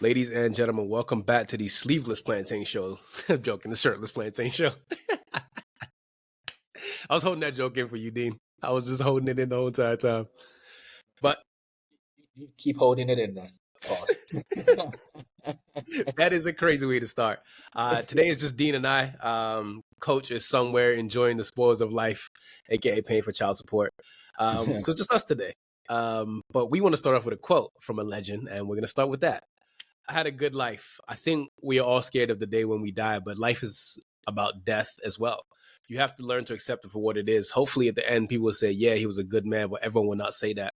Ladies and gentlemen, welcome back to the Sleeveless Plantain Show. I'm joking, the Shirtless Plantain Show. I was holding that joke in for you, Dean. I was just holding it in the whole entire time. But You keep holding it in there. Pause. that is a crazy way to start. Today is just Dean and I. Coach is somewhere enjoying the spoils of life, aka paying for child support. So just us today. But we want to start off with a quote from a legend, and we're going to start with that. I had a good life. I think we are all scared of the day when we die, but life is about death as well. You have to learn to accept it for what it is. Hopefully at the end, people will say, yeah, he was a good man, but everyone will not say that.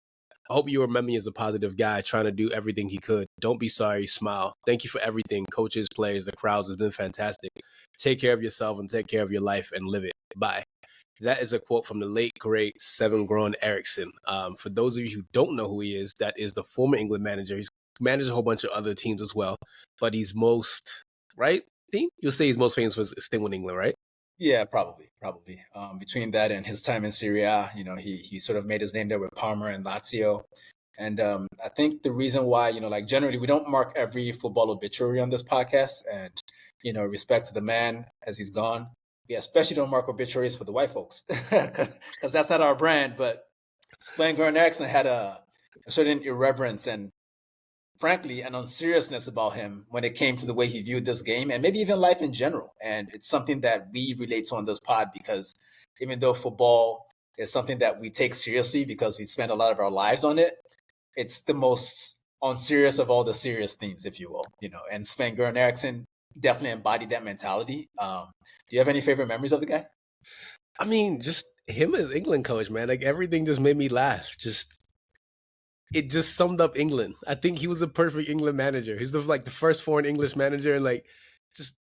I hope you remember me as a positive guy trying to do everything he could. Don't be sorry, smile. Thank you for everything. Coaches, players, the crowds has been fantastic. Take care of yourself and take care of your life and live it. Bye. That is a quote from the late, great Sven-Göran Eriksson. For those of you who don't know who he is, that is the former England manager. He's managed a whole bunch of other teams as well, but he's most, right, Dean? You'll say he's most famous for staying with England, right? Yeah, probably. Between that and his time in Serie A, he sort of made his name there with Parma and Lazio. And I think the reason why, like generally we don't mark every football obituary on this podcast, and respect to the man as he's gone. We especially don't mark obituaries for the white folks because that's not our brand. But Sven-Göran Eriksson had a certain irreverence and, frankly, an unseriousness about him when it came to the way he viewed this game and maybe even life in general. And it's something that we relate to on this pod because even though football is something that we take seriously because we spend a lot of our lives on it, it's the most unserious of all the serious themes, if you will. And Sven-Göran Eriksson definitely embodied that mentality. Do you have any favorite memories of the guy? I mean, just him as England coach, man. Like everything just made me laugh. It just summed up England. I think he was a perfect England manager. He's the first foreign English manager, and just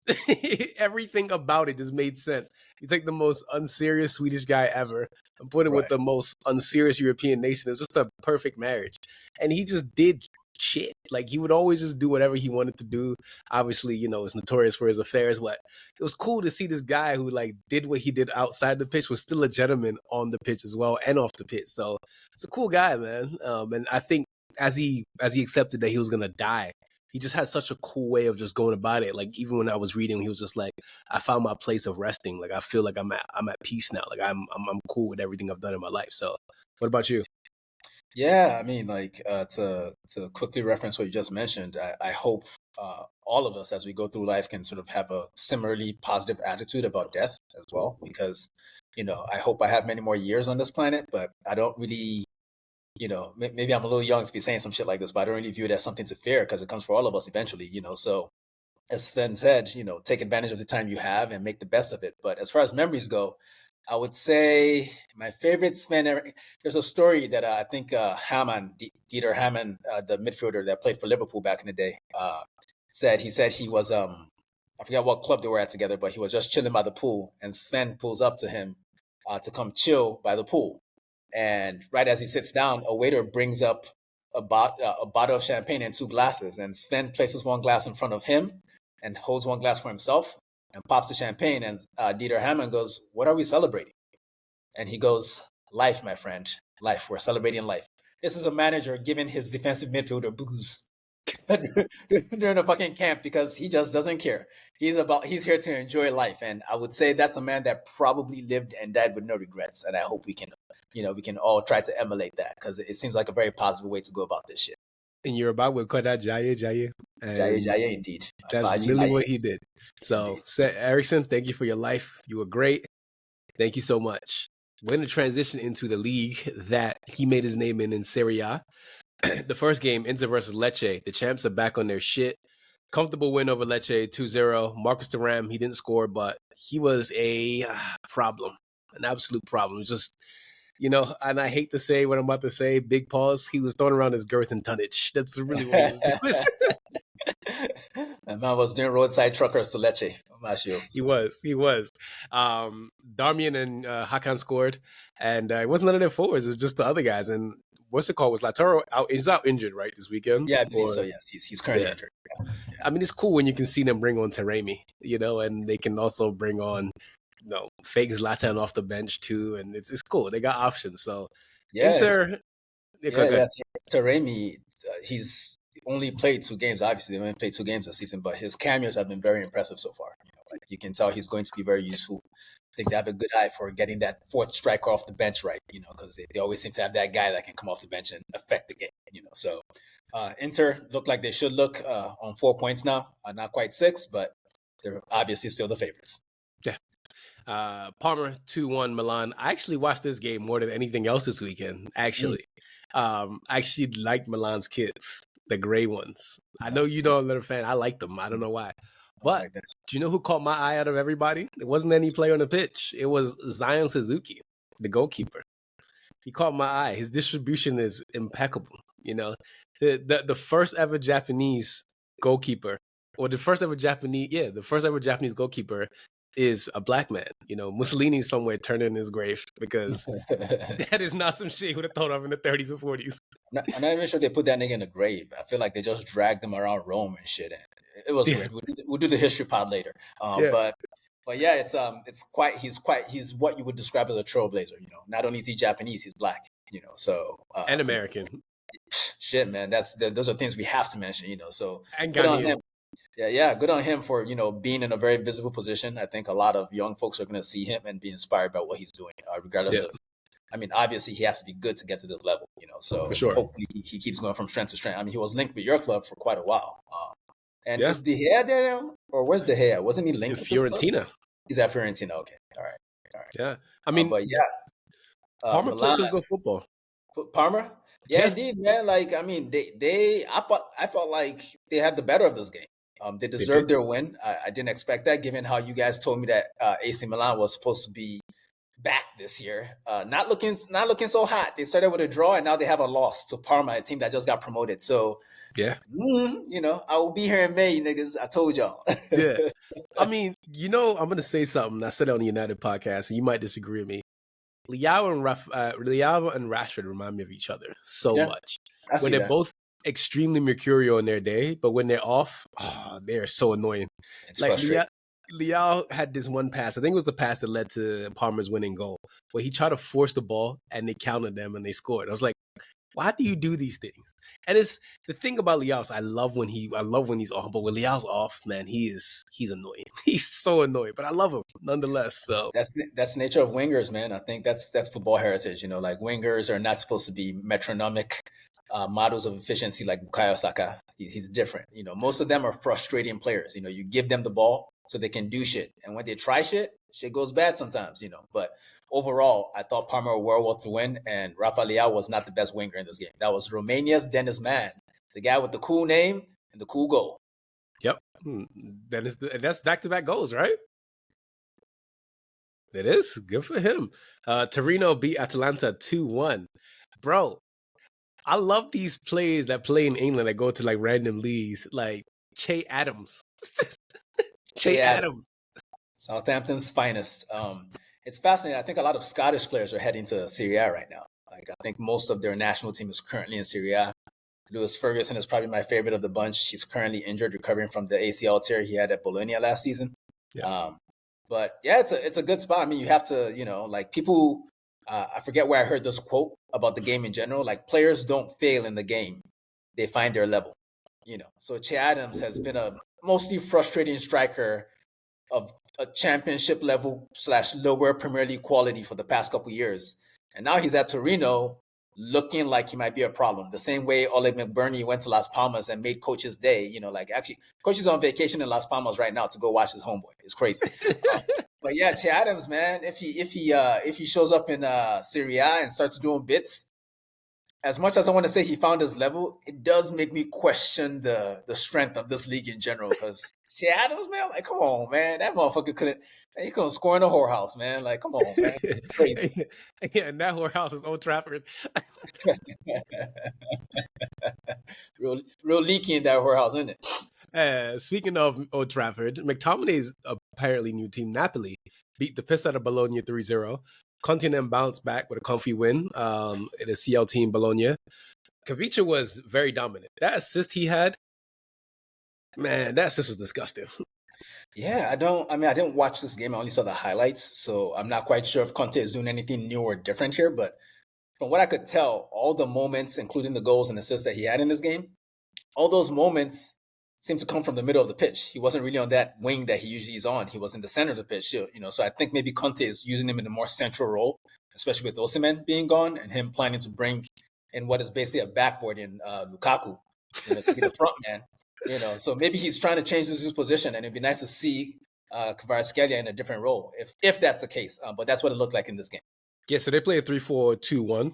everything about it just made sense. He's like the most unserious Swedish guy ever, and put it with the most unserious European nation. It was just a perfect marriage, and he just did shit. Like he would always just do whatever he wanted to do. Obviously, is notorious for his affairs, but it was cool to see this guy who did what he did outside the pitch was still a gentleman on the pitch as well and off the pitch. So it's a cool guy, man. And I think as he accepted that he was gonna die, he just had such a cool way of just going about it. Like even when I was reading, he was just like, I found my place of resting. Like I feel like I'm at peace now. Like I'm cool with everything I've done in my life. So what about you? Yeah, I mean, to quickly reference what you just mentioned, I hope all of us as we go through life can sort of have a similarly positive attitude about death as well, because, I hope I have many more years on this planet, but I don't really, maybe I'm a little young to be saying some shit like this, but I don't really view it as something to fear because it comes for all of us eventually, So as Sven said, take advantage of the time you have and make the best of it. But as far as memories go, I would say my favorite there's a story that I think Dieter Hamann, the midfielder that played for Liverpool back in the day, said he was, I forgot what club they were at together, but he was just chilling by the pool and Sven pulls up to him to come chill by the pool. And right as he sits down, a waiter brings up a bottle of champagne and two glasses, and Sven places one glass in front of him and holds one glass for himself and pops the champagne. And Dieter Hamann goes, "What are we celebrating?" And he goes, "Life, my friend, life. We're celebrating life." This is a manager giving his defensive midfielder booze during a fucking camp because he just doesn't care. He's here to enjoy life. And I would say that's a man that probably lived and died with no regrets. And I hope we can all try to emulate that because it seems like a very positive way to go about this shit. In Yoruba, we call that Jaye Jaye. Jaye, indeed. That's really what he did. So, Eriksson, thank you for your life. You were great. Thank you so much. We're going to transition into the league that he made his name in Serie A. The first game, Inter versus Lecce. The champs are back on their shit. Comfortable win over Lecce, 2-0. Marcus Thuram, he didn't score, but he was a problem, an absolute problem. It was just, and I hate to say what I'm about to say, big pause, he was throwing around his girth and tonnage. That's really what he was doing. That man was doing roadside truckers to Lecce. I'm not sure. He was. Darmian and Hakan scored, and it wasn't none of their forwards. It was just the other guys. And what's it called? Was Lautaro out? He's out injured, right, this weekend? Yeah, I believe so, yes. He's currently injured. Yeah. I mean, it's cool when you can see them bring on Taremi, and they can also bring on, fake Zlatan off the bench too. And it's cool. They got options. So, Taremi, he's only played 2 games. Obviously, they only played 2 games this season, but his cameos have been very impressive so far. Like you can tell he's going to be very useful. I think they have a good eye for getting that fourth striker off the bench right, because they always seem to have that guy that can come off the bench and affect the game, So Inter look like they should look on 4 points now. Not quite 6, but they're obviously still the favorites. Yeah. Parma 2-1 Milan. I actually watched this game more than anything else this weekend, actually. I actually like Milan's kids, the gray ones. I know you know I'm not a fan. I like them. I don't know why. But Like do you know who caught my eye out of everybody? It wasn't any player on the pitch. It was Zion Suzuki, the goalkeeper. He caught my eye. His distribution is impeccable. The first ever Japanese goalkeeper, or the first ever Japanese goalkeeper is a black man. Mussolini's somewhere turning in his grave because that is not some shit he would have thought of in the 30s or 40s. I'm not even sure they put that nigga in a grave. I feel like they just dragged him around Rome and shit. It was weird. We'll do the history pod later. But yeah, he's what you would describe as a trailblazer. Not only is he Japanese, he's black. So and American. Shit, man. Those are things we have to mention. So and good on him. Yeah, good on him for being in a very visible position. I think a lot of young folks are going to see him and be inspired by what he's doing, regardless of. I mean, obviously he has to be good to get to this level, So for sure. Hopefully he keeps going from strength to strength. I mean, he was linked with your club for quite a while. And is De Gea there, or where's De Gea? Wasn't he linked with Fiorentina? He's at Fiorentina. Okay, all right. Yeah, I mean, but yeah, Parma plays some good football. Parma, yeah, indeed, man. Like, I mean, I felt like they had the better of this game. They deserved their win. I didn't expect that, given how you guys told me that AC Milan was supposed to be back this year. Not looking so hot. They started with a draw, and now they have a loss to Parma, a team that just got promoted. So yeah, I will be here in May, niggas. I told y'all. Yeah, I mean, I'm gonna say something. I said it on the United podcast, and you might disagree with me. Leao and Rashford remind me of each other so much. When they're both extremely mercurial in their day, but when they're off, they're so annoying. It's frustrating. Leao had this one pass. I think it was the pass that led to Parma's winning goal, where he tried to force the ball and they countered them and they scored. I was like, why do you do these things? And it's the thing about Leao. I love when he's off, but when Leao's off, man, he's annoying. He's so annoying, but I love him nonetheless. So that's the nature of wingers, man. I think that's football heritage. Like wingers are not supposed to be metronomic models of efficiency like Bukayo Saka. He's different. Most of them are frustrating players. You give them the ball so they can do shit, and when they try shit goes bad sometimes. But overall, I thought Parma were worth to win, and Rafa Leao was not the best winger in this game. That was Romania's Dennis Mann, the guy with the cool name and the cool goal. Yep, that's back-to-back goals, right? It is good for him. Torino beat Atalanta 2-1. Bro, I love these players that play in England that go to like random leagues, like Che Adams. Che Adams, Southampton's finest. It's fascinating. I think a lot of Scottish players are heading to Serie A right now. Like, I think most of their national team is currently in Serie A. Lewis Ferguson is probably my favorite of the bunch. He's currently injured, recovering from the ACL tear he had at Bologna last season. Yeah. But yeah, it's a good spot. I mean, you have to, like people. I forget where I heard this quote about the game in general. Like, players don't fail in the game; they find their level. So Che Adams has been a mostly frustrating striker of a championship level / lower Premier League quality for the past couple of years. And now he's at Torino looking like he might be a problem. The same way Ole McBurney went to Las Palmas and made coach's day, actually coach is on vacation in Las Palmas right now to go watch his homeboy. It's crazy. But yeah, Che Adams, man, if he shows up in Serie A and starts doing bits, as much as I want to say he found his level, it does make me question the strength of this league in general. Because Che Adams, man, like, come on, man, that motherfucker he couldn't score in a whorehouse, man. Like, come on, man, crazy. Yeah, and that whorehouse is Old Trafford. real leaky in that whorehouse, isn't it? Speaking of Old Trafford, McTominay's apparently new team, Napoli, beat the piss out of Bologna 3-0. Continent bounced back with a comfy win in the CL team Bologna. Kavicha was very dominant. That assist he had, man, that assist was disgusting. Yeah, I didn't watch this game. I only saw the highlights, so I'm not quite sure if Conte is doing anything new or different here. But from what I could tell, all the moments, including the goals and assists that he had in this game, all those moments seem to come from the middle of the pitch. He wasn't really on that wing that he usually is on. He was in the center of the pitch, So I think maybe Conte is using him in a more central role, especially with Osimhen being gone and him planning to bring in what is basically a backboard in Lukaku, to be the front man. So maybe he's trying to change his position, and it'd be nice to see Kvaratskhelia in a different role, if that's the case. But that's what it looked like in this game. Yeah, so they play a 3-4-2-1.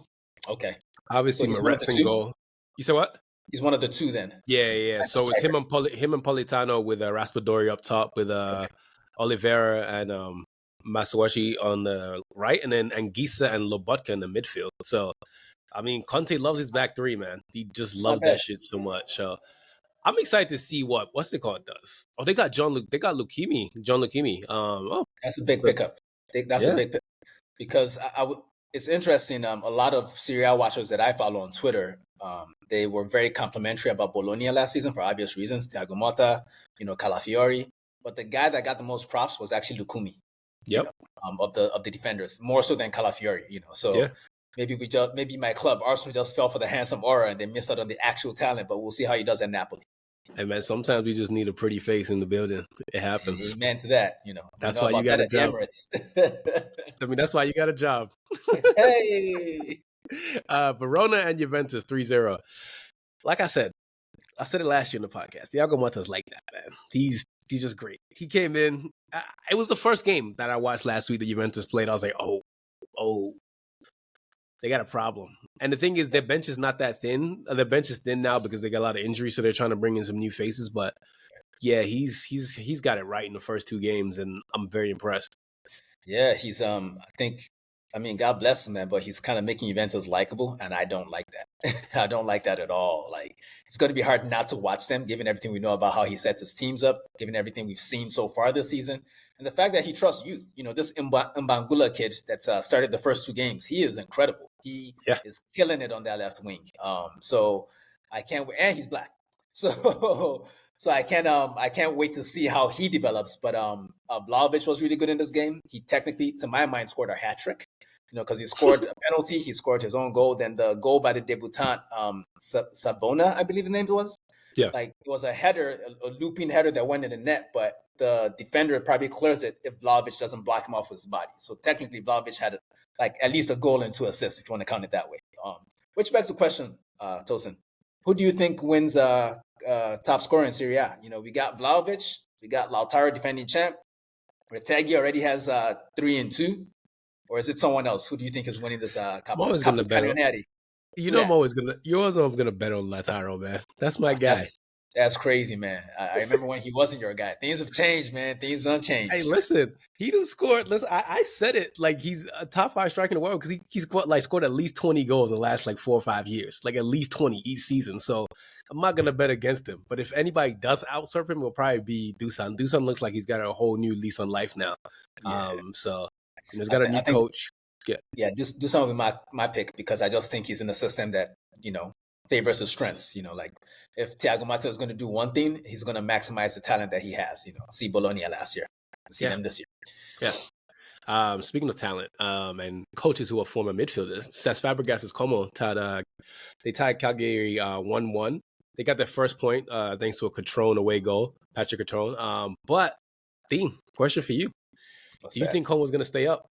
Okay. Obviously, So Moretz in goal. You said what? He's one of the two then. Yeah. So it's him and Politano with Raspadori up top with Oliveira and Masuashi on the right, and then Anguissa and Lobotka in the midfield. So, I mean, Conte loves his back three, man. He just loves that shit so much. So, I'm excited to see what's it called does. Oh, they got John Lucchini. That's a big pickup. That's a big pickup because it's interesting. A lot of Serie A watchers that I follow on Twitter, they were very complimentary about Bologna last season for obvious reasons. Thiago Motta, Calafiori, but the guy that got the most props was actually Lucumi. Yep. Of the defenders, more so than Calafiori. Maybe my club Arsenal just fell for the handsome aura and they missed out on the actual talent. But we'll see how he does at Napoli. Hey man, sometimes we just need a pretty face in the building. It happens. Amen to that. That's why you got a job. I mean, that's why you got a job. Hey. Verona and Juventus 3-0. Like I said it last year in the podcast. Thiago Motta's like that, man. He's just great. He came in. It was the first game that I watched last week that Juventus played. I was like, oh, they got a problem. And the thing is, their bench is not that thin. Their bench is thin now because they got a lot of injuries, so they're trying to bring in some new faces. But yeah, he's got it right in the first two games, and I'm very impressed. Yeah, he's God bless him, man, but he's kind of making Juventus likable, and I don't like that. I don't like that at all. Like, it's going to be hard not to watch them, given everything we know about how he sets his teams up, given everything we've seen so far this season, and the fact that he trusts youth. This Mbangula kid that's started the first two games, he is incredible. He is killing it on that left wing. So I can't wait, and he's black. So I can't wait to see how he develops. But Vlahovic was really good in this game. He technically, to my mind, scored a hat trick. Because he scored a penalty, he scored his own goal. Then the goal by the debutant, Savona, I believe the name was. Yeah. Like, it was a header, a looping header that went in the net, but the defender probably clears it if Vlahovic doesn't block him off with his body. So technically, Vlahovic had at least a goal and 2 assists, if you want to count it that way. Which begs the question, Tosin, who do you think wins top scorer in Serie A? We got Vlahovic, we got Lautaro, defending champ. Retegui already has 3 and 2. Or is it someone else? Who do you think is winning this Coppa? I'm always going to bet on. I'm always going to bet on Lautaro, man. That's my guy. That's crazy, man. I remember when he wasn't your guy. Things have changed, man. Things don't change. Hey, listen, he done scored. Listen, I said it like he's a top 5 striker in the world because he's scored at least 20 goals in the last 4 or 5 years, at least 20 each season. So I'm not gonna bet against him. But if anybody does outsurf him, it'll probably be Dusan. Dusan looks like he's got a whole new lease on life now. Yeah. So he's got a new coach. Yeah, Dusan will be my pick because I just think he's in a system that favors his strengths. If Thiago Motta is going to do one thing, he's going to maximize the talent that he has. See Bologna last year, see them this year. Yeah. Speaking of talent and coaches who are former midfielders, Cesc Fabregas' Como they tied Cagliari 1-1. They got their first point thanks to a Catrone away goal, Patrick Catrone. But Dean, question for you: Do you think Como's going to stay up?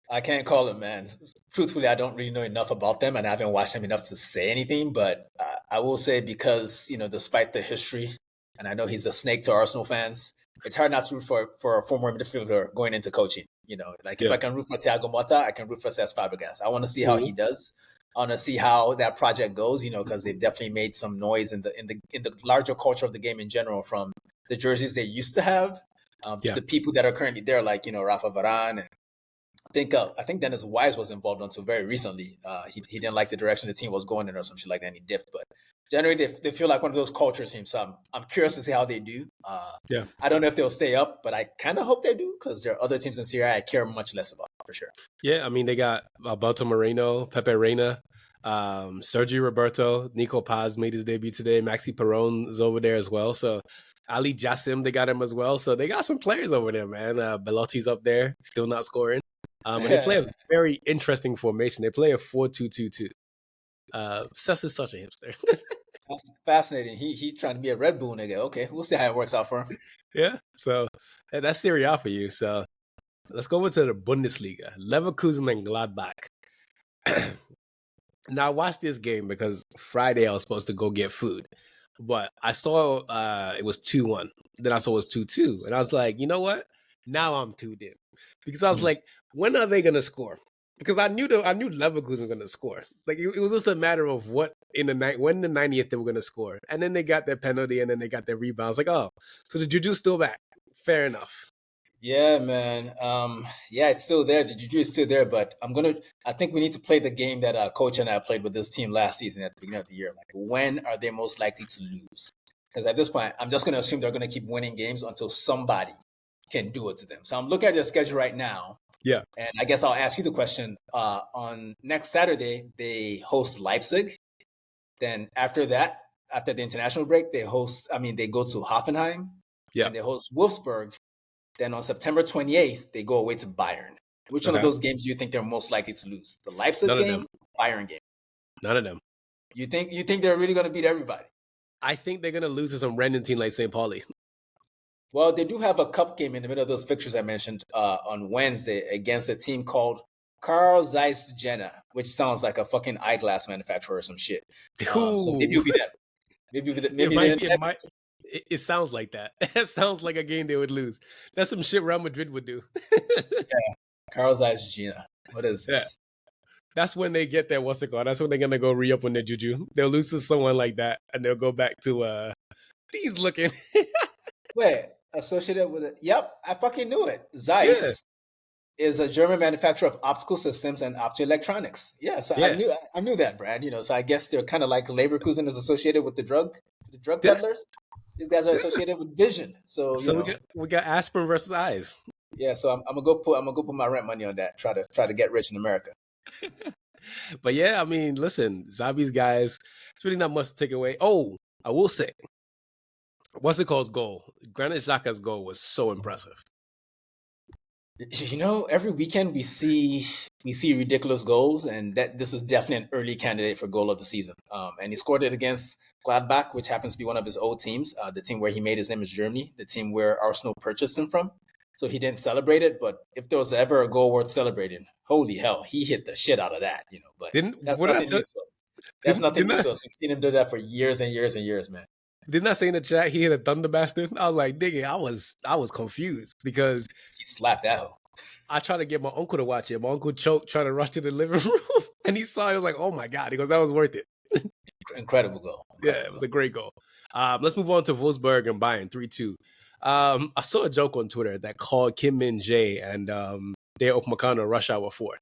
I can't call it, man. Truthfully, I don't really know enough about them, and I haven't watched them enough to say anything. But I will say, because despite the history, and I know he's a snake to Arsenal fans, it's hard not to root for a former midfielder going into coaching. If I can root for Thiago Motta, I can root for Cesc Fabregas. I want to see how he does. I want to see how that project goes. Because they've definitely made some noise in the larger culture of the game in general, from the jerseys they used to have to the people that are currently there, like Rafa Varane. And I think Dennis Wise was involved until very recently. He didn't like the direction the team was going in or some shit like that, and he dipped. But generally, they feel like one of those culture teams. So I'm curious to see how they do. I don't know if they'll stay up, but I kind of hope they do, because there are other teams in Serie A I care much less about, for sure. Yeah, I mean, they got Alberto Moreno, Pepe Reina, Sergio Roberto, Nico Paz made his debut today. Maxi Perron is over there as well. So Ali Jassim, they got him as well. So they got some players over there, man. Belotti's up there, still not scoring. And they play a very interesting formation. They play a 4-2-2-2. Cesc is such a hipster. That's fascinating. He trying to be a Red Bull nigga. Okay, we'll see how it works out for him. Yeah. So that's Serie A for you. So let's go over to the Bundesliga. Leverkusen and Gladbach. Now I watched this game because Friday I was supposed to go get food, but I saw it was 2-1. Then I saw it was 2-2, and I was like, you know what? Now I'm tuned in because I was Mhm. like, when are they gonna score? Because I knew Leverkusen were gonna score. Like it was just a matter of what in the night when the 90th they were gonna score, and then they got their penalty, and then they got their rebounds. Like, oh, so the juju's still back. Fair enough. Yeah, man. Yeah, it's still there. The juju is still there, but I think we need to play the game that Coach and I played with this team last season at the beginning of the year. Like, when are they most likely to lose? Because at this point, I'm just gonna assume they're gonna keep winning games until somebody can do it to them. So I'm looking at their schedule right now, Yeah. and I guess I'll ask you the question. On next Saturday, they host Leipzig. Then after that, after the international break, they go to Hoffenheim, Yeah. and they host Wolfsburg. Then on September 28th, they go away to Bayern. Which one of Okay. those games do you think they're most likely to lose? The Leipzig None of game, them. Bayern game. None of them. You think they're really going to beat everybody? I think they're gonna lose to some random team like St. Pauli. Well, they do have a cup game in the middle of those fixtures I mentioned on Wednesday against a team called Carl Zeiss Jena, which sounds like a fucking eyeglass manufacturer or some shit. So maybe Ooh. you'll be that. It Maybe might. then. It might. It sounds like that. It sounds like a game they would lose. That's some shit Real Madrid would do. Yeah, Carl Zeiss Jena. What is Yeah, this? that's when they get their what's it called? That's when they're gonna go re up on their juju. They'll lose to someone like that, and they'll go back to these looking. Wait, associated with it? Yep, I fucking knew it. Yeah, Zeiss is a German manufacturer of optical systems and optoelectronics. Yeah, so yeah, I knew that brand. So I guess they're kind of like Leverkusen is associated with the drug yeah, peddlers. These guys are yeah. associated with vision. So So we got aspirin versus eyes. yeah. So I'm gonna go put my rent money on that. Try to get rich in America. But yeah, I mean, listen, Zabi's guys. It's really not much to take away. Oh, I will say, what's it called? Goal. Granit Xhaka's goal was so impressive. Every weekend we see ridiculous goals, and that this is definitely an early candidate for goal of the season. And he scored it against Gladbach, which happens to be one of his old teams, the team where he made his name in Germany, the team where Arsenal purchased him from. So he didn't celebrate it, but if there was ever a goal worth celebrating, holy hell, he hit the shit out of that. But Didn't that's what did I nothing tell? new to us. That's nothing Didn't new I? to us. We've seen him do that for years and years and years, man. Didn't I say in the chat he hit a thunder bastard? I was like, nigga, I was confused because He slapped that hoe. I tried to get my uncle to watch it. My uncle choked trying to rush to the living room, and he saw it. He was like, "Oh my god!" He goes, "That was worth it." Incredible goal. Yeah, it was a great goal. Let's move on to Wolfsburg and Bayern 3-2. I saw a joke on Twitter that called Kim Min Jae and Deo Upamecano Rush Hour 4.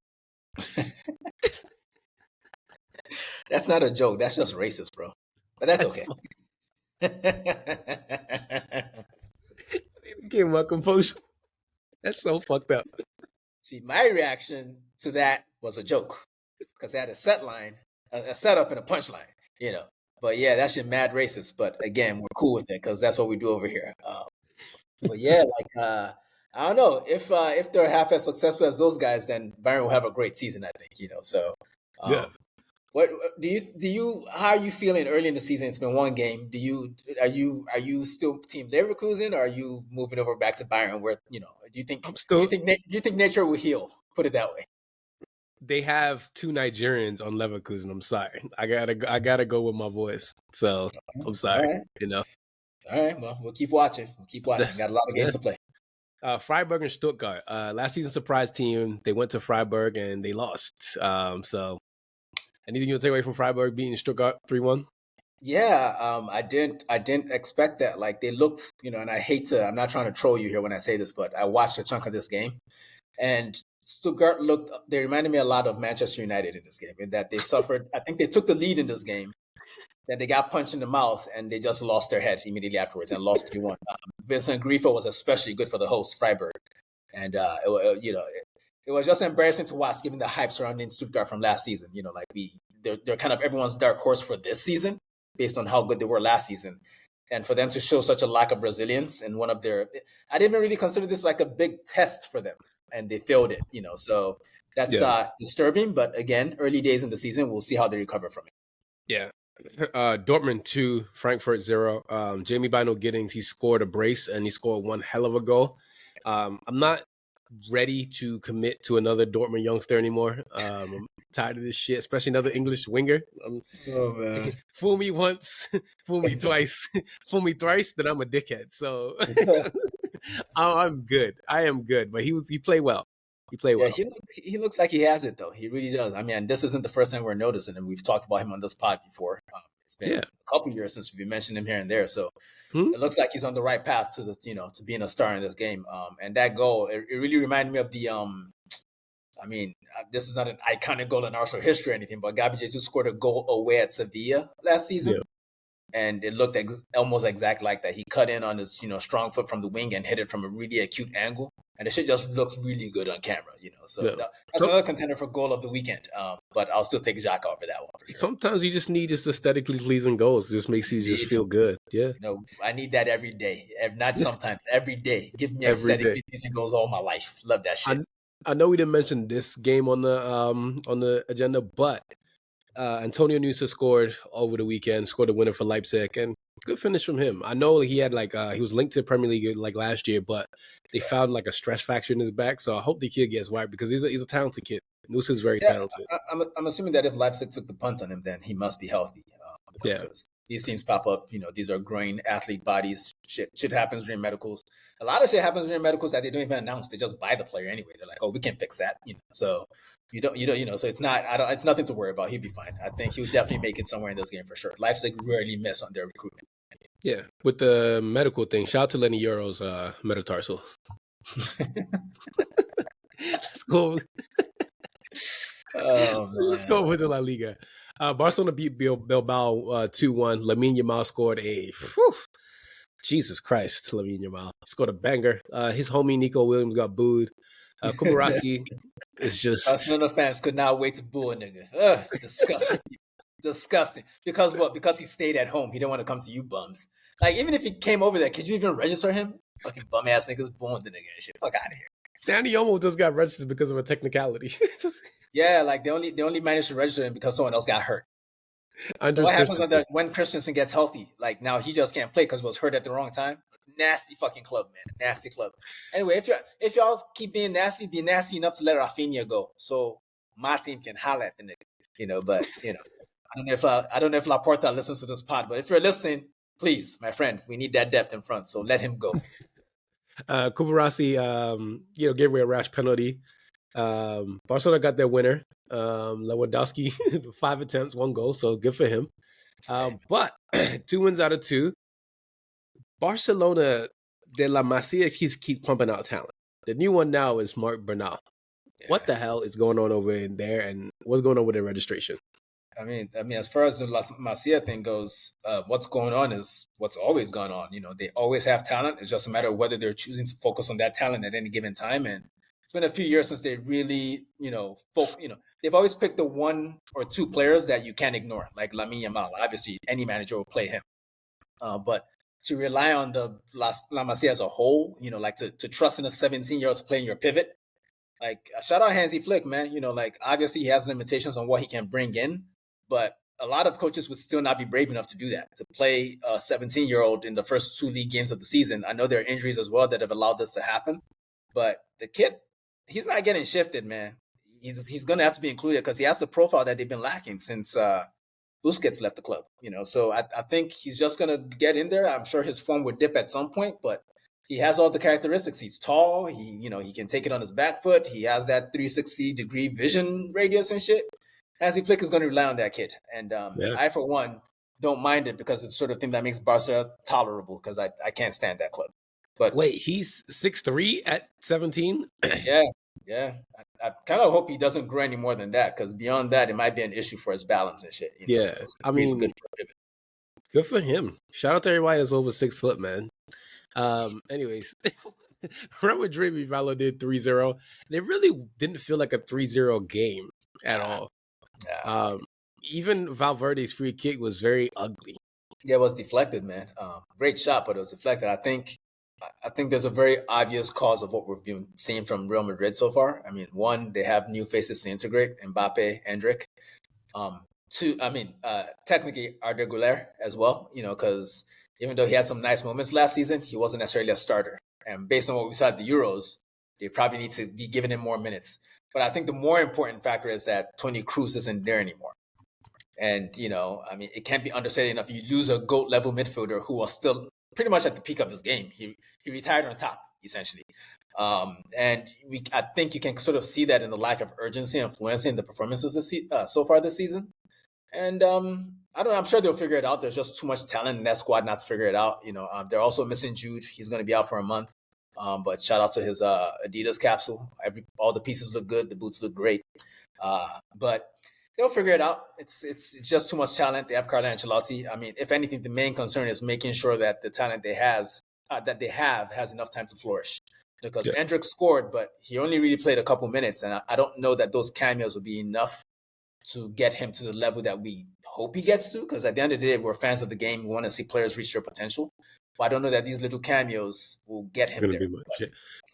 That's not a joke. That's just racist, bro. But that's okay. Get my composure. That's so fucked up. See, my reaction to that was a joke because I had a set line, a setup, and a punchline. But yeah, that shit mad racist. But again, we're cool with it because that's what we do over here. But yeah, I don't know if they're half as successful as those guys, then Bayern will have a great season. I think. So, Yeah. what do you? How are you feeling early in the season? It's been one game. Are you still Team Leverkusen, or are you moving over back to Bayern? Where do you think I'm do you still. think do you think nature will heal? Put it that way. They have two Nigerians on Leverkusen. I'm sorry. I gotta go with my boys. So I'm All sorry. right, You know. all right. Well, we'll keep watching. Got a lot of Yeah. games to play. Freiburg and Stuttgart. Last season surprise team. They went to Freiburg and they lost. So anything you want to take away from Freiburg beating Stuttgart 3-1? Yeah, I didn't expect that. Like they looked, and I'm not trying to troll you here when I say this, but I watched a chunk of this game, and Stuttgart they reminded me a lot of Manchester United in this game, in that they suffered. I think they took the lead in this game, then they got punched in the mouth, and they just lost their head immediately afterwards and lost 3-1. Vincent Grifo was especially good for the host, Freiburg, and it was just embarrassing to watch, given the hype surrounding Stuttgart from last season. Like they're kind of everyone's dark horse for this season, based on how good they were last season. And for them to show such a lack of resilience in I didn't really consider this like a big test for them, and they failed it. So that's Yeah. disturbing. But again, early days in the season, we'll see how they recover from it. Yeah. Dortmund 2, Frankfurt 0. Jamie Bino Giddings, he scored a brace and he scored one hell of a goal. I'm not ready to commit to another Dortmund youngster anymore. I'm tired of this shit, especially another English winger. Oh man. Fool me once, fool me twice, fool me thrice, then I'm a dickhead. So I'm good. I am good. But he played well. He played Yeah, well. he looks like he has it though. He really does. I mean, this isn't the first time we're noticing him. We've talked about him on this pod before. It's been Yeah. a couple years since we've mentioned him here and there. So Hmm? it looks like he's on the right path to to being a star in this game. And that goal, it really reminded me of the I mean, this is not an iconic goal in Arsenal history or anything, but Gabi Jesus scored a goal away at Sevilla last season. Yeah. And it looked almost exactly like that. He cut in on his, strong foot from the wing and hit it from a really acute angle. And the shit just looks really good on camera. So Yeah. that's another contender for goal of the weekend. But I'll still take Xhaka over that one for sure. Sometimes you just need just aesthetically pleasing goals. It just makes you just feel good. Yeah. I need that every day. Not sometimes, every day. Give me Every day. aesthetically pleasing goals all my life. Love that shit. I know we didn't mention this game on the agenda, but Antonio Nusa scored over the weekend, scored a winner for Leipzig, and good finish from him. I know he had he was linked to Premier League like last year, but they found like a stress fracture in his back. So I hope the kid gets wiped because he's a talented kid. Nusa's very talented. I'm assuming that if Leipzig took the punt on him, then he must be healthy. Yeah. Because these things pop up. These are growing athlete bodies. Shit happens during medicals. A lot of shit happens during medicals that they don't even announce. They just buy the player anyway. They're like, oh, we can fix that. So you don't. So it's not. It's nothing to worry about. He'll be fine. I think he'll definitely make it somewhere in this game for sure. Leipzig rarely miss on their recruitment. Yeah, with the medical thing. Shout out to Lenny Euro's metatarsal. Let's go. Oh, man. Let's go with the La Liga. Barcelona beat Bilbao 2-1. Lamine Yamal scored Jesus Christ, Lamine Yamal scored a banger. His homie Nico Williams got booed. Kubarasi is just... Barcelona fans could not wait to boo a nigga. Ugh, disgusting. Disgusting. Because what? Because he stayed at home. He didn't want to come to you bums. Like, even if he came over there, could you even register him? Fucking bum ass niggas booing the nigga and shit. Fuck out of here. Danny Olmo just got registered because of a technicality. Yeah, like they only managed to register him because someone else got hurt. So what happens when Christensen gets healthy? Like, now he just can't play because he was hurt at the wrong time. Nasty fucking club, man. Nasty club. Anyway, if y'all keep being nasty, be nasty enough to let Rafinha go, so my team can holler at the nigga. But I don't know if Laporta listens to this pod, but if you're listening, please, my friend, we need that depth in front, so let him go. Kubarasi, gave away a rash penalty. Barcelona got their winner. Lewandowski, 5 attempts, 1 goal, so good for him. But 2 wins out of 2. Barcelona de la Masia keeps pumping out talent. The new one now is Marc Bernal. Yeah. What the hell is going on over in there, and what's going on with their registration? I mean, as far as the La Masia thing goes, what's going on is what's always gone on. They always have talent. It's just a matter of whether they're choosing to focus on that talent at any given time. And it's been a few years since they really, they've always picked the 1 or 2 players that you can't ignore, like Lamine Yamal. Obviously, any manager will play him. But to rely on the La Masia as a whole, like to trust in a 17-year-old to play in your pivot, like shout out Hansi Flick, man. Like obviously he has limitations on what he can bring in, but a lot of coaches would still not be brave enough to do that, to play a 17-year-old in the first 2 league games of the season. I know there are injuries as well that have allowed this to happen, but the kid, he's not getting shifted, man. He's going to have to be included because he has the profile that they've been lacking since Busquets left the club. So I think he's just going to get in there. I'm sure his form would dip at some point, but he has all the characteristics. He's tall. He can take it on his back foot. He has that 360-degree vision radius and shit. Hansi Flick is going to rely on that kid. And I, for one, don't mind it because it's the sort of thing that makes Barca tolerable because I can't stand that club. But wait, he's 6'3" at 17? Yeah. I kind of hope he doesn't grow any more than that because beyond that, it might be an issue for his balance and shit. Yeah. So I mean, good for him. Shout out to everybody that's over 6 foot, man. Anyways, Real Madrid Valor did 3-0. It really didn't feel like a 3-0 game at all. Yeah. Even Valverde's free kick was very ugly. Yeah, it was deflected, man. Great shot, but it was deflected. I think there's a very obvious cause of what we've been seeing from Real Madrid so far. I mean, 1, they have new faces to integrate, Mbappe, Endrick. technically Arda Güler as well, because even though he had some nice moments last season, he wasn't necessarily a starter. And based on what we saw at the Euros, they probably need to be giving him more minutes. But I think the more important factor is that Toni Kroos isn't there anymore. And, it can't be understated enough. You lose a GOAT level midfielder who was still pretty much at the peak of his game. He retired on top, essentially. I think you can sort of see that in the lack of urgency and fluency in the performances so far this season. And I don't know. I'm sure they'll figure it out. There's just too much talent in that squad not to figure it out. They're also missing Jude. He's going to be out for a month. But shout out to his Adidas capsule. All the pieces look good. The boots look great. But they'll figure it out. It's just too much talent. They have Carlo Ancelotti. I mean, if anything, the main concern is making sure that the talent they have has enough time to flourish. Because Endrick scored, but he only really played a couple minutes, and I don't know that those cameos will be enough to get him to the level that we hope he gets to. Because at the end of the day, we're fans of the game. We want to see players reach their potential. But I don't know that these little cameos will get him there.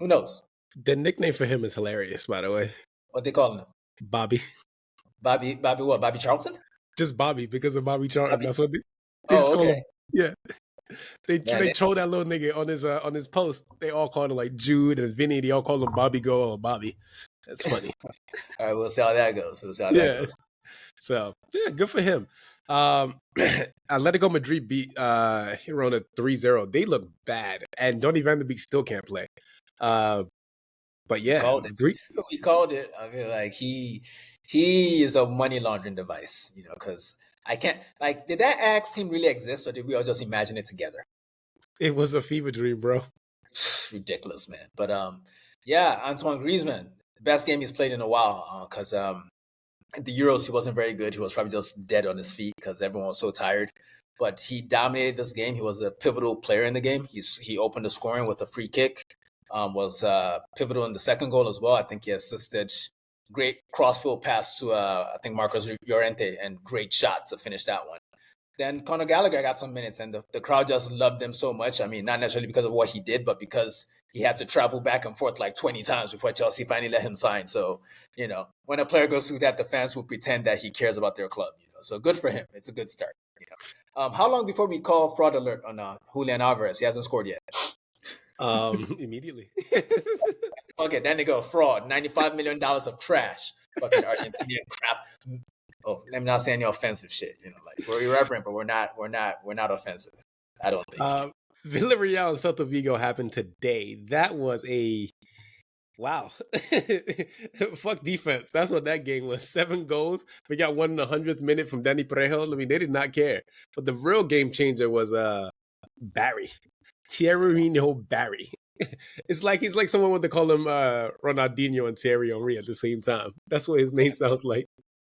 Who knows? The nickname for him is hilarious, by the way. What they calling him? Bobby. Bobby what? Bobby Charlton? Just Bobby, because of Bobby Charlton. Bobby? That's what they just call him. Yeah. They troll that little nigga on his post. They all called him like Jude and Vinny. They all call him Bobby Go or Bobby. That's funny. All right, we'll see how that goes. So yeah, good for him. Atletico Madrid beat Girona 3-0. They look bad, and Donny van de Beek still can't play. But yeah, we called it. I mean, like he is a money laundering device, because I can't, did that axe team really exist, or did we all just imagine it together? It was a fever dream, bro. Ridiculous, man. But Antoine Griezmann, the best game he's played in a while, because at the Euros he wasn't very good. He was probably just dead on his feet because everyone was so tired. But he dominated this game. He was a pivotal player in the game. He opened the scoring with a free kick. Was pivotal in the second goal as well. I think he assisted. Great crossfield pass to I think Marcos Llorente, and great shot to finish that one. Then Conor Gallagher got some minutes, and the crowd just loved him so much. I mean, not necessarily because of what he did, but because he had to travel back and forth like 20 times before Chelsea finally let him sign. So, when a player goes through that, the fans will pretend that he cares about their club. So good for him. It's a good start. How long before we call fraud alert on Julian Alvarez? He hasn't scored yet. Immediately. Okay, then they go fraud. $95 million of trash. Fucking Argentinian crap. Oh, let me not say any offensive shit. We're irreverent, but we're not offensive. I don't think. Villarreal and Celta Vigo happened today. That was wow. Fuck defense. That's what that game was. 7 goals. We got one in the 100th minute from Dani Parejo. I mean, they did not care. But the real game changer was Barry. Thierry Barry. He's like someone would call him Ronaldinho and Thierry Henry at the same time. That's what his name sounds like.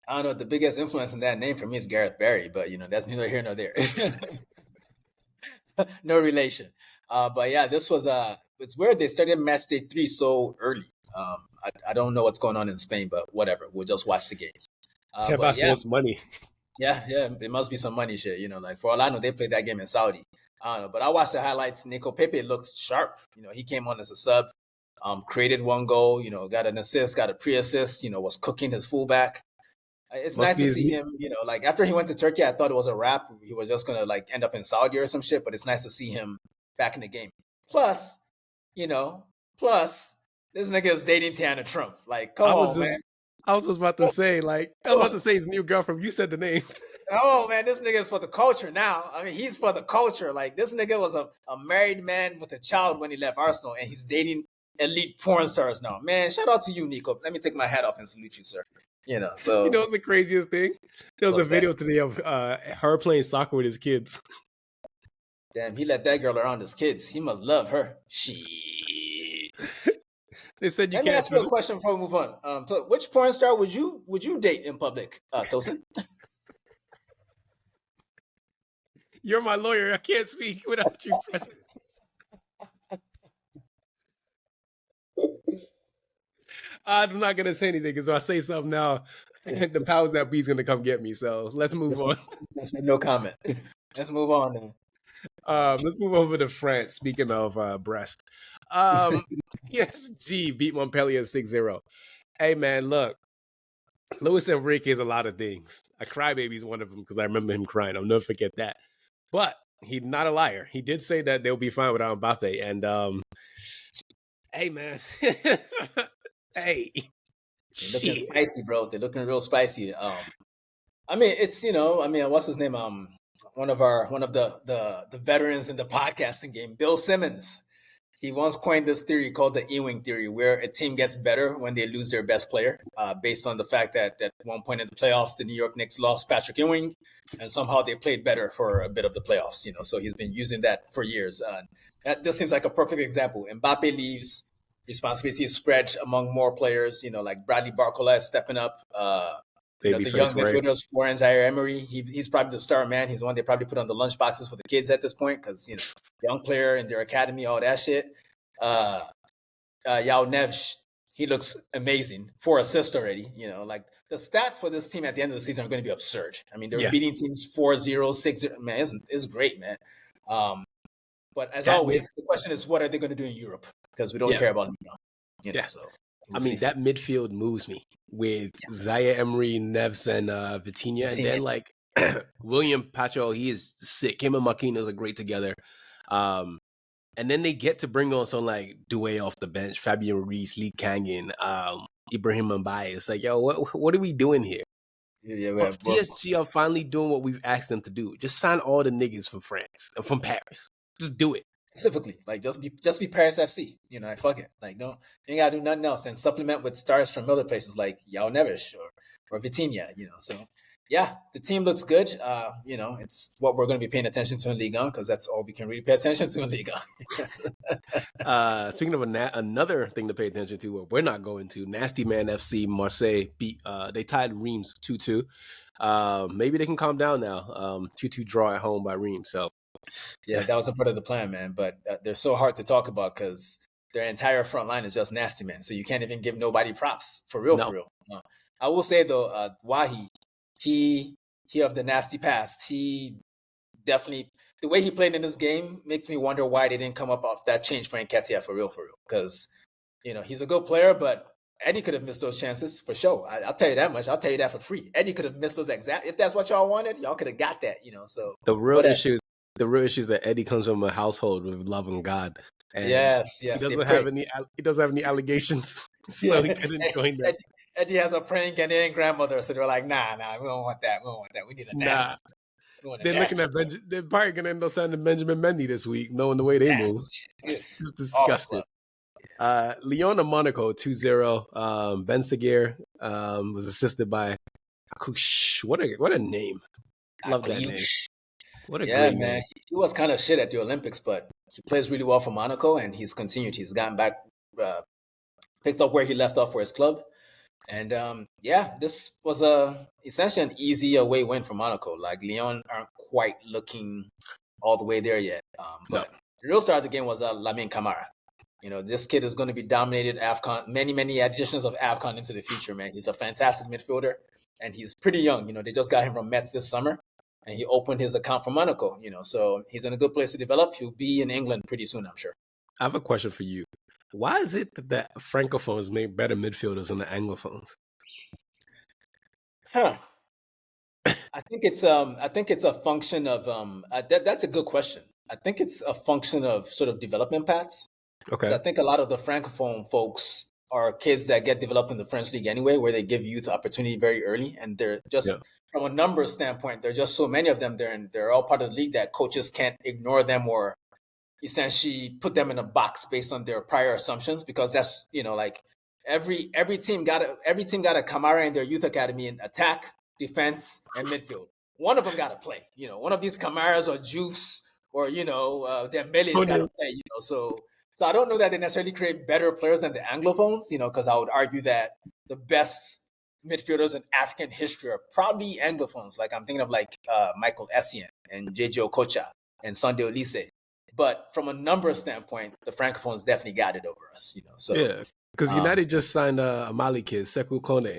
I don't know. The biggest influence in that name for me is Gareth Barry, but that's neither here nor there. No relation. But yeah, this was it's weird they started match day 3 so early. I don't know what's going on in Spain, but whatever. We'll just watch the games. Wants money. Yeah, there must be some money shit. For all I know, they played that game in Saudi. I don't know, but I watched the highlights. Nico Pepe looked sharp. He came on as a sub, created 1 goal, got an assist, got a pre-assist, was cooking his fullback. It's nice to see him, after he went to Turkey, I thought it was a wrap. He was just going to end up in Saudi or some shit, but it's nice to see him back in the game. Plus, this nigga is dating Tiana Trump. Come on, man. I was just about to say, his new girlfriend. You said the name. Oh, man, this nigga is for the culture now. I mean, he's for the culture. This nigga was a married man with a child when he left Arsenal, and he's dating elite porn stars now. Man, shout out to you, Nico. Let me take my hat off and salute you, sir. So... what's the craziest thing? There was a video today of her playing soccer with his kids. Damn, he let that girl around his kids. He must love her. Shit. They said Let me ask you a question before we move on. So which porn star would you date in public, Tosin? You're my lawyer. I can't speak without you present. I'm not going to say anything because if I say something now, the powers that be is going to come get me. So let's move on. No comment. Let's move on then. Let's move over to France. Speaking of Brest. PSG beat Montpellier 6-0. Hey, man, look. Luis Enrique is a lot of things. A crybaby is one of them because I remember him crying. I'll never forget that. But he's not a liar. He did say that they'll be fine without Mbappe. And hey, man, hey, They're looking shit. spicy, bro. They're looking real spicy. I mean, it's what's his name? One of the veterans in the podcasting game, Bill Simmons. He once coined this theory called the Ewing theory, where a team gets better when they lose their best player, based on the fact that at one point in the playoffs, the New York Knicks lost Patrick Ewing, and somehow they played better for a bit of the playoffs. So he's been using that for years. This seems like a perfect example. Mbappe leaves, responsibility is spread among more players. Like Bradley Barcola is stepping up. The young midfielders, Florent Zaire-Emery, he's probably the star man. He's the one they probably put on the lunch boxes for the kids at this point because, young player in their academy, all that shit. Yao Neves, he looks amazing. 4 assists already. Like the stats for this team at the end of the season are going to be absurd. I mean, they're beating teams 4-0, 6-0. Man, it's great, man. But as always, the question is, what are they going to do in Europe? Because we don't care about Liga. So. That midfield moves me with Zaire Emery, Neves, and Vitinha. And then like William Pacho, he is sick. Him and Marquinhos are great together. And then they get to bring on some like Doué off the bench, Fabian Ruiz, Lee Kangen, Ibrahim Mbaye. It's like, yo, what are we doing here? PSG are finally doing what we've asked them to do. Just sign all the niggas from France, from Paris. Just do it. Specifically, like just be Paris FC. Fuck it. Like you ain't gotta do nothing else, and supplement with stars from other places like Yao Neves or Vitinha. So yeah, the team looks good. It's what we're going to be paying attention to in Ligue 1 because that's all we can really pay attention to in Ligue 1. Speaking of another thing to pay attention to, what we're not going to, Nasty Man FC Marseille beat. They tied Reims 2-2. Maybe they can calm down now. 2-2 draw at home by Reims. So. Yeah, that was a part of the plan, man. But they're so hard to talk about because their entire front line is just nasty, man. So you can't even give nobody props for real. I will say though, Wahi, he of the nasty past. He definitely, the way he played in this game makes me wonder why they didn't come up off that change for Nketiah for real. Because he's a good player, but Eddie could have missed those chances for sure. I'll tell you that much. I'll tell you that for free. Eddie could have missed those exact. If that's what y'all wanted, y'all could have got that. So the real issue is that Eddie comes from a household with love and God. And yes. He doesn't have any allegations, so he couldn't join them. Eddie has a praying Ghanaian grandmother, so they're like, nah, we don't want that. We need a nasty. They're looking at they're probably gonna end up signing Benjamin Mendy this week, knowing the way they move. It's disgusting. Lyon and Monaco 2-0. Ben Seguir was assisted by Akush. What a name! Love that name. What a great man. He was kind of shit at the Olympics, but he plays really well for Monaco, and he's continued. He's gotten back, picked up where he left off for his club. And this was essentially an easy away win for Monaco. Like Lyon aren't quite looking all the way there yet. But the real star of the game was Lamine Camara. This kid is going to be dominated AFCON, many additions of AFCON into the future, man. He's a fantastic midfielder, and he's pretty young. They just got him from Metz this summer. And he opened his account for Monaco, so he's in a good place to develop. He'll be in England pretty soon, I'm sure. I have a question for you. Why is it that the Francophones make better midfielders than the Anglophones? I think it's a function of that's a good question. I think it's a function of sort of development paths. Okay. So I think a lot of the Francophone folks are kids that get developed in the French league anyway, where they give youth opportunity very early, and they're just. Yeah. From a numbers standpoint, there are just so many of them there, and they're all part of the league that coaches can't ignore them or essentially put them in a box based on their prior assumptions, because that's like every team got a Camara in their youth academy in attack, defense, and midfield. One of them got to play. One of these Camaras or Juice or Dembele's got to play. So I don't know that they necessarily create better players than the Anglophones. Because I would argue that the best midfielders in African history are probably Anglophones. Like I'm thinking of Michael Essien and JJ Okocha and Sunday Olise. But from a number standpoint, the Francophones definitely got it over us. So yeah, because United just signed a Mali kid, Sekou Kone,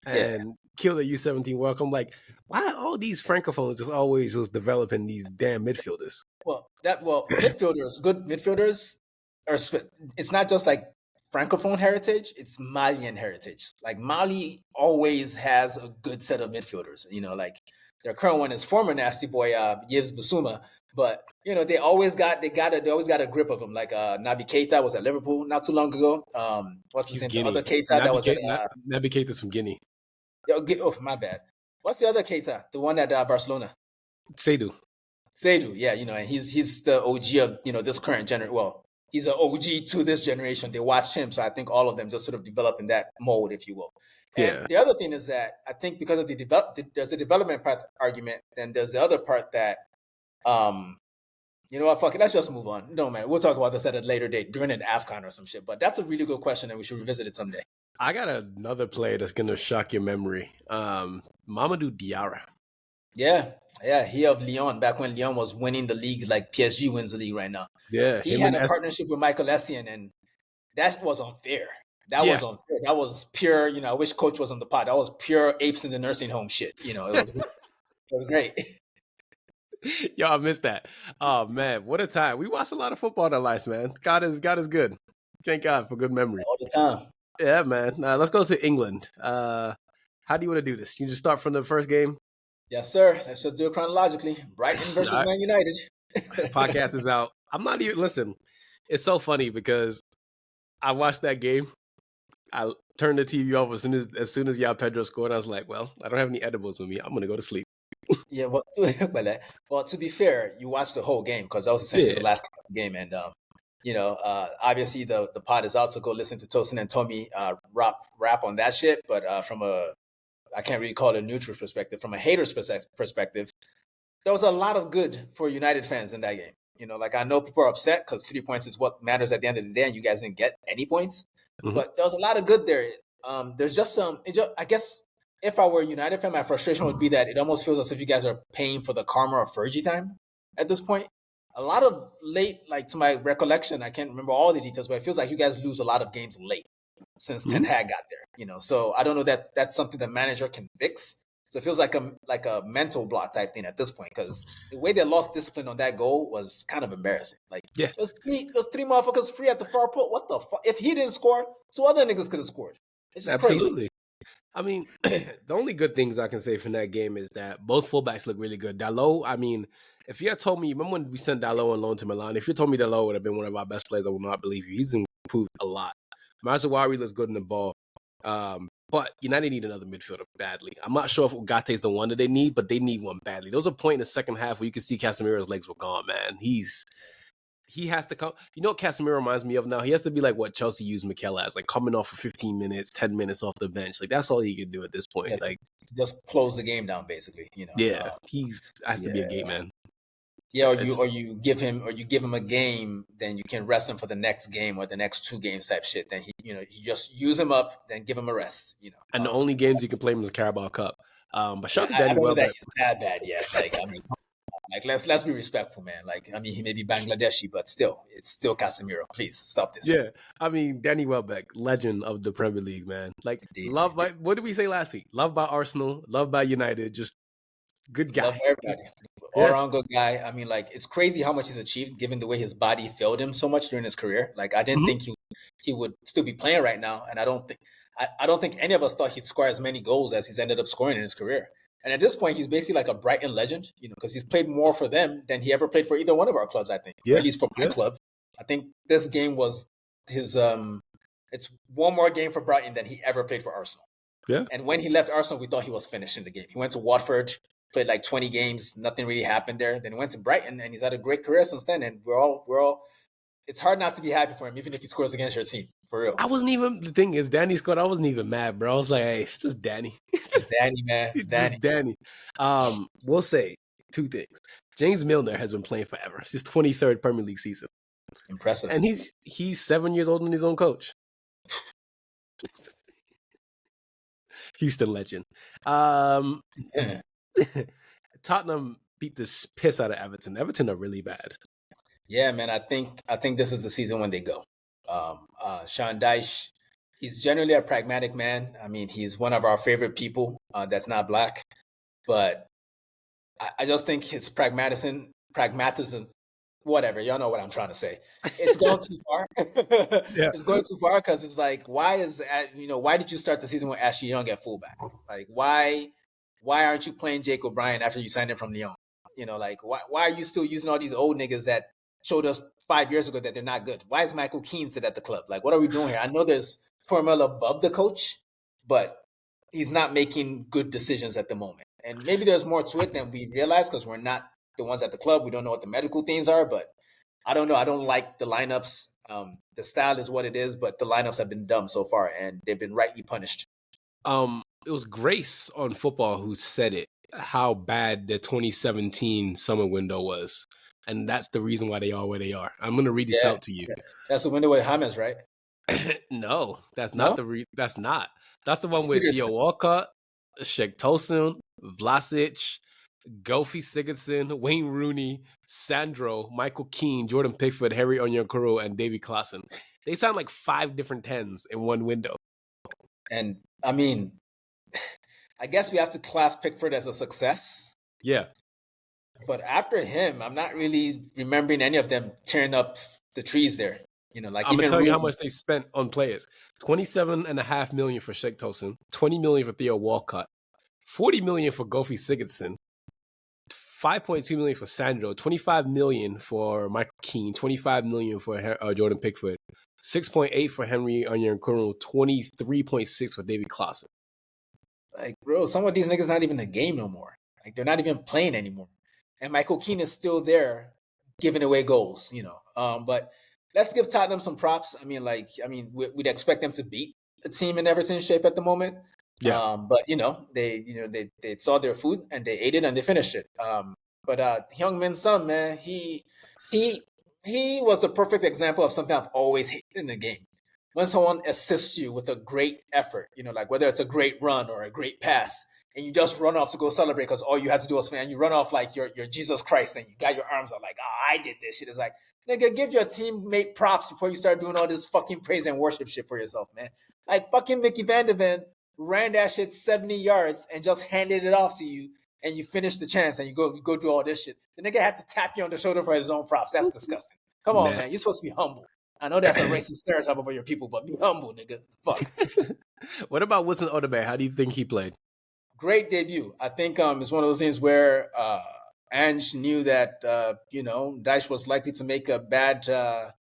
and killed a U17 World Cup. I'm like, why are all these Francophones just always developing these damn midfielders? Well, midfielders, good midfielders are. It's not just like Francophone heritage, it's Malian heritage. Like Mali always has a good set of midfielders. Like their current one is former Nasty Boy Yves Bissouma, but they always got a grip of him. Like Naby Keita was at Liverpool not too long ago. What's his He's name? The other Guinea. Keita that was at Naby Keita's from Guinea. oh, my bad. What's the other Keita? The one at Barcelona. Seydou. Seydou, yeah, and he's the OG of this current generation. Well, he's an OG to this generation. They watch him, so I think all of them just sort of develop in that mode, if you will. And the other thing is that I think because of there's a development part argument, then there's the other part that, you know what, fuck it, let's just move on. No, man, we'll talk about this at a later date during an AFCON or some shit. But that's a really good question, and we should revisit it someday. I got another player that's gonna shock your memory. Mamadou Diarra. Yeah, he of Lyon, back when Lyon was winning the league like PSG wins the league right now. Yeah, he had a partnership with Michael Essien, and that was unfair. That was unfair. That was pure, I wish Coach was on the pod. That was pure apes in the nursing home shit. It was great. Yo, I missed that. Oh man, what a time. We watched a lot of football in our lives, man. God is good. Thank God for good memory. All the time. Yeah, man. Let's go to England. How do you want to do this? You just start from the first game? Yes, sir. Let's just do it chronologically. Brighton versus Man United. Podcast is out. I'm not even, listen, it's so funny because I watched that game. I turned the TV off as soon as Pedro scored. I was like, well, I don't have any edibles with me. I'm going to go to sleep. Yeah, well, to be fair, you watched the whole game because that was essentially the last game. And, obviously the pod is out, so go listen to Tosin and Tommy rap on that shit. But from I can't really call it a neutral perspective, from a hater's perspective, there was a lot of good for United fans in that game. Like I know people are upset because 3 points is what matters at the end of the day, and you guys didn't get any points. Mm-hmm. But there was a lot of good there. There's just some. I guess if I were a United fan, my frustration would be that it almost feels as if you guys are paying for the karma of Fergie time at this point. A lot of late, like to my recollection, I can't remember all the details, but it feels like you guys lose a lot of games late since Ten Hag got there. So I don't know that that's something the manager can fix. So it feels like a mental block type thing at this point, because the way they lost discipline on that goal was kind of embarrassing. Like, those three motherfuckers free at the far post. What the fuck? If he didn't score, 2 other niggas could have scored. It's just absolutely crazy. I mean, the only good things I can say from that game is that both fullbacks look really good. Dalot, I mean, if you had told me, remember when we sent Dalot on loan to Milan? If you told me Dalot would have been one of our best players, I would not believe you. He's improved a lot. Mazawari looks good in the ball. But United need another midfielder badly. I'm not sure if Ugarte is the one that they need, but they need one badly. There was a point in the second half where you could see Casemiro's legs were gone, man. He has to come. You know what Casemiro reminds me of now? He has to be like what Chelsea used Mikel as, like coming off for 15 minutes, 10 minutes off the bench. Like that's all he can do at this point. Yeah, like just close the game down, basically. Yeah, he has to be a gate man. Yeah, or you give him a game, then you can rest him for the next game or the next 2 games type shit. Then you just use him up, then give him a rest. And the only games you can play him is the Carabao Cup. But shout out to Danny Welbeck. I don't know that he's that bad yet. Like I mean, let's be respectful, man. Like I mean, he may be Bangladeshi, but still, it's still Casemiro. Please stop this. Yeah, I mean, Danny Welbeck, legend of the Premier League, man. Like Indeed. Like what did we say last week? Loved by Arsenal, loved by United, just good guy. Love everybody. All around good guy. I mean, like it's crazy how much he's achieved given the way his body failed him so much during his career. Like I didn't think he would still be playing right now, and I don't think any of us thought he'd score as many goals as he's ended up scoring in his career. And at this point, he's basically like a Brighton legend, because he's played more for them than he ever played for either one of our clubs, I think. Or at least for my club. I think this game was his it's one more game for Brighton than he ever played for Arsenal. Yeah. And when he left Arsenal, we thought he was finished in the game. He went to Watford, played like 20 games, nothing really happened there. Then he went to Brighton, and he's had a great career since then. And we're all. It's hard not to be happy for him, even if he scores against your team. For real. The thing is, Danny scored. I wasn't even mad, bro. I was like, hey, it's just Danny. It's Danny, man. It's Danny. We'll say 2 things. James Milner has been playing forever. It's his 23rd Premier League season. Impressive. And he's 7 years older than his own coach. Houston legend. Tottenham beat the piss out of Everton. Everton are really bad. Yeah, man. I think this is the season when they go. Sean Dyche, he's generally a pragmatic man. I mean, he's one of our favorite people that's not black. But I just think his pragmatism whatever. Y'all know what I'm trying to say. It's gone too far. Yeah. It's going too far because it's like, why did you start the season with Ashley Young at fullback? Like, why aren't you playing Jake O'Brien after you signed him from Lyon? Like, why are you still using all these old niggas that showed us 5 years ago that they're not good? Why is Michael Keane sit at the club? Like, what are we doing here? I know there's formula above the coach, but he's not making good decisions at the moment. And maybe there's more to it than we realize because we're not the ones at the club. We don't know what the medical things are, but I don't know. I don't like the lineups. The style is what it is, but the lineups have been dumb so far, and they've been rightly punished. It was Grace on Football who said it, how bad the 2017 summer window was. And that's the reason why they are where they are. I'm going to read this out to you. That's the window with James, right? No, that's No? not that's not. That's the one with Theo Walcott, Sheikh Tosin, Vlasic, Gofi Sigurdsson, Wayne Rooney, Sandro, Michael Keane, Jordan Pickford, Harry Onyekuru, and Davy Klaassen. They sound like 5 different 10s in one window. And I mean, I guess we have to class Pickford as a success. Yeah. But after him, I'm not really remembering any of them tearing up the trees there. Like I'm even gonna tell you how much they spent on players: $27.5 million for Sheikh Tosin, $20 million for Theo Walcott, $40 million for Gofi Sigurdsson, $5.2 million for Sandro, $25 million for Michael Keane, $25 million for Jordan Pickford, $6.8 for Henry Onyekuru, $23.6 for David Klaassen. Like, bro, some of these niggas not even in the game no more. Like, they're not even playing anymore. And Michael Keane is still there, giving away goals. But let's give Tottenham some props. We'd expect them to beat a team in Everton's shape at the moment. Yeah. But they saw their food and they ate it and they finished it. But Heung-min Son, man, he was the perfect example of something I've always hated in the game. When someone assists you with a great effort, like whether it's a great run or a great pass, and you just run off to go celebrate because all you had to do was fan, you run off like you're Jesus Christ and you got your arms out like, I did this shit. It's like, nigga, give your teammate props before you start doing all this fucking praise and worship shit for yourself, man. Like fucking Mickey Van de Ven ran that shit 70 yards and just handed it off to you and you finish the chance and you go do all this shit. The nigga had to tap you on the shoulder for his own props. That's disgusting. Come on, man. You're supposed to be humble. I know that's a racist stereotype about your people, but be humble, nigga. Fuck. What about Wilson Odegaard? How do you think he played? Great debut. I think it's one of those things where Ange knew that Dyche was likely to make a bad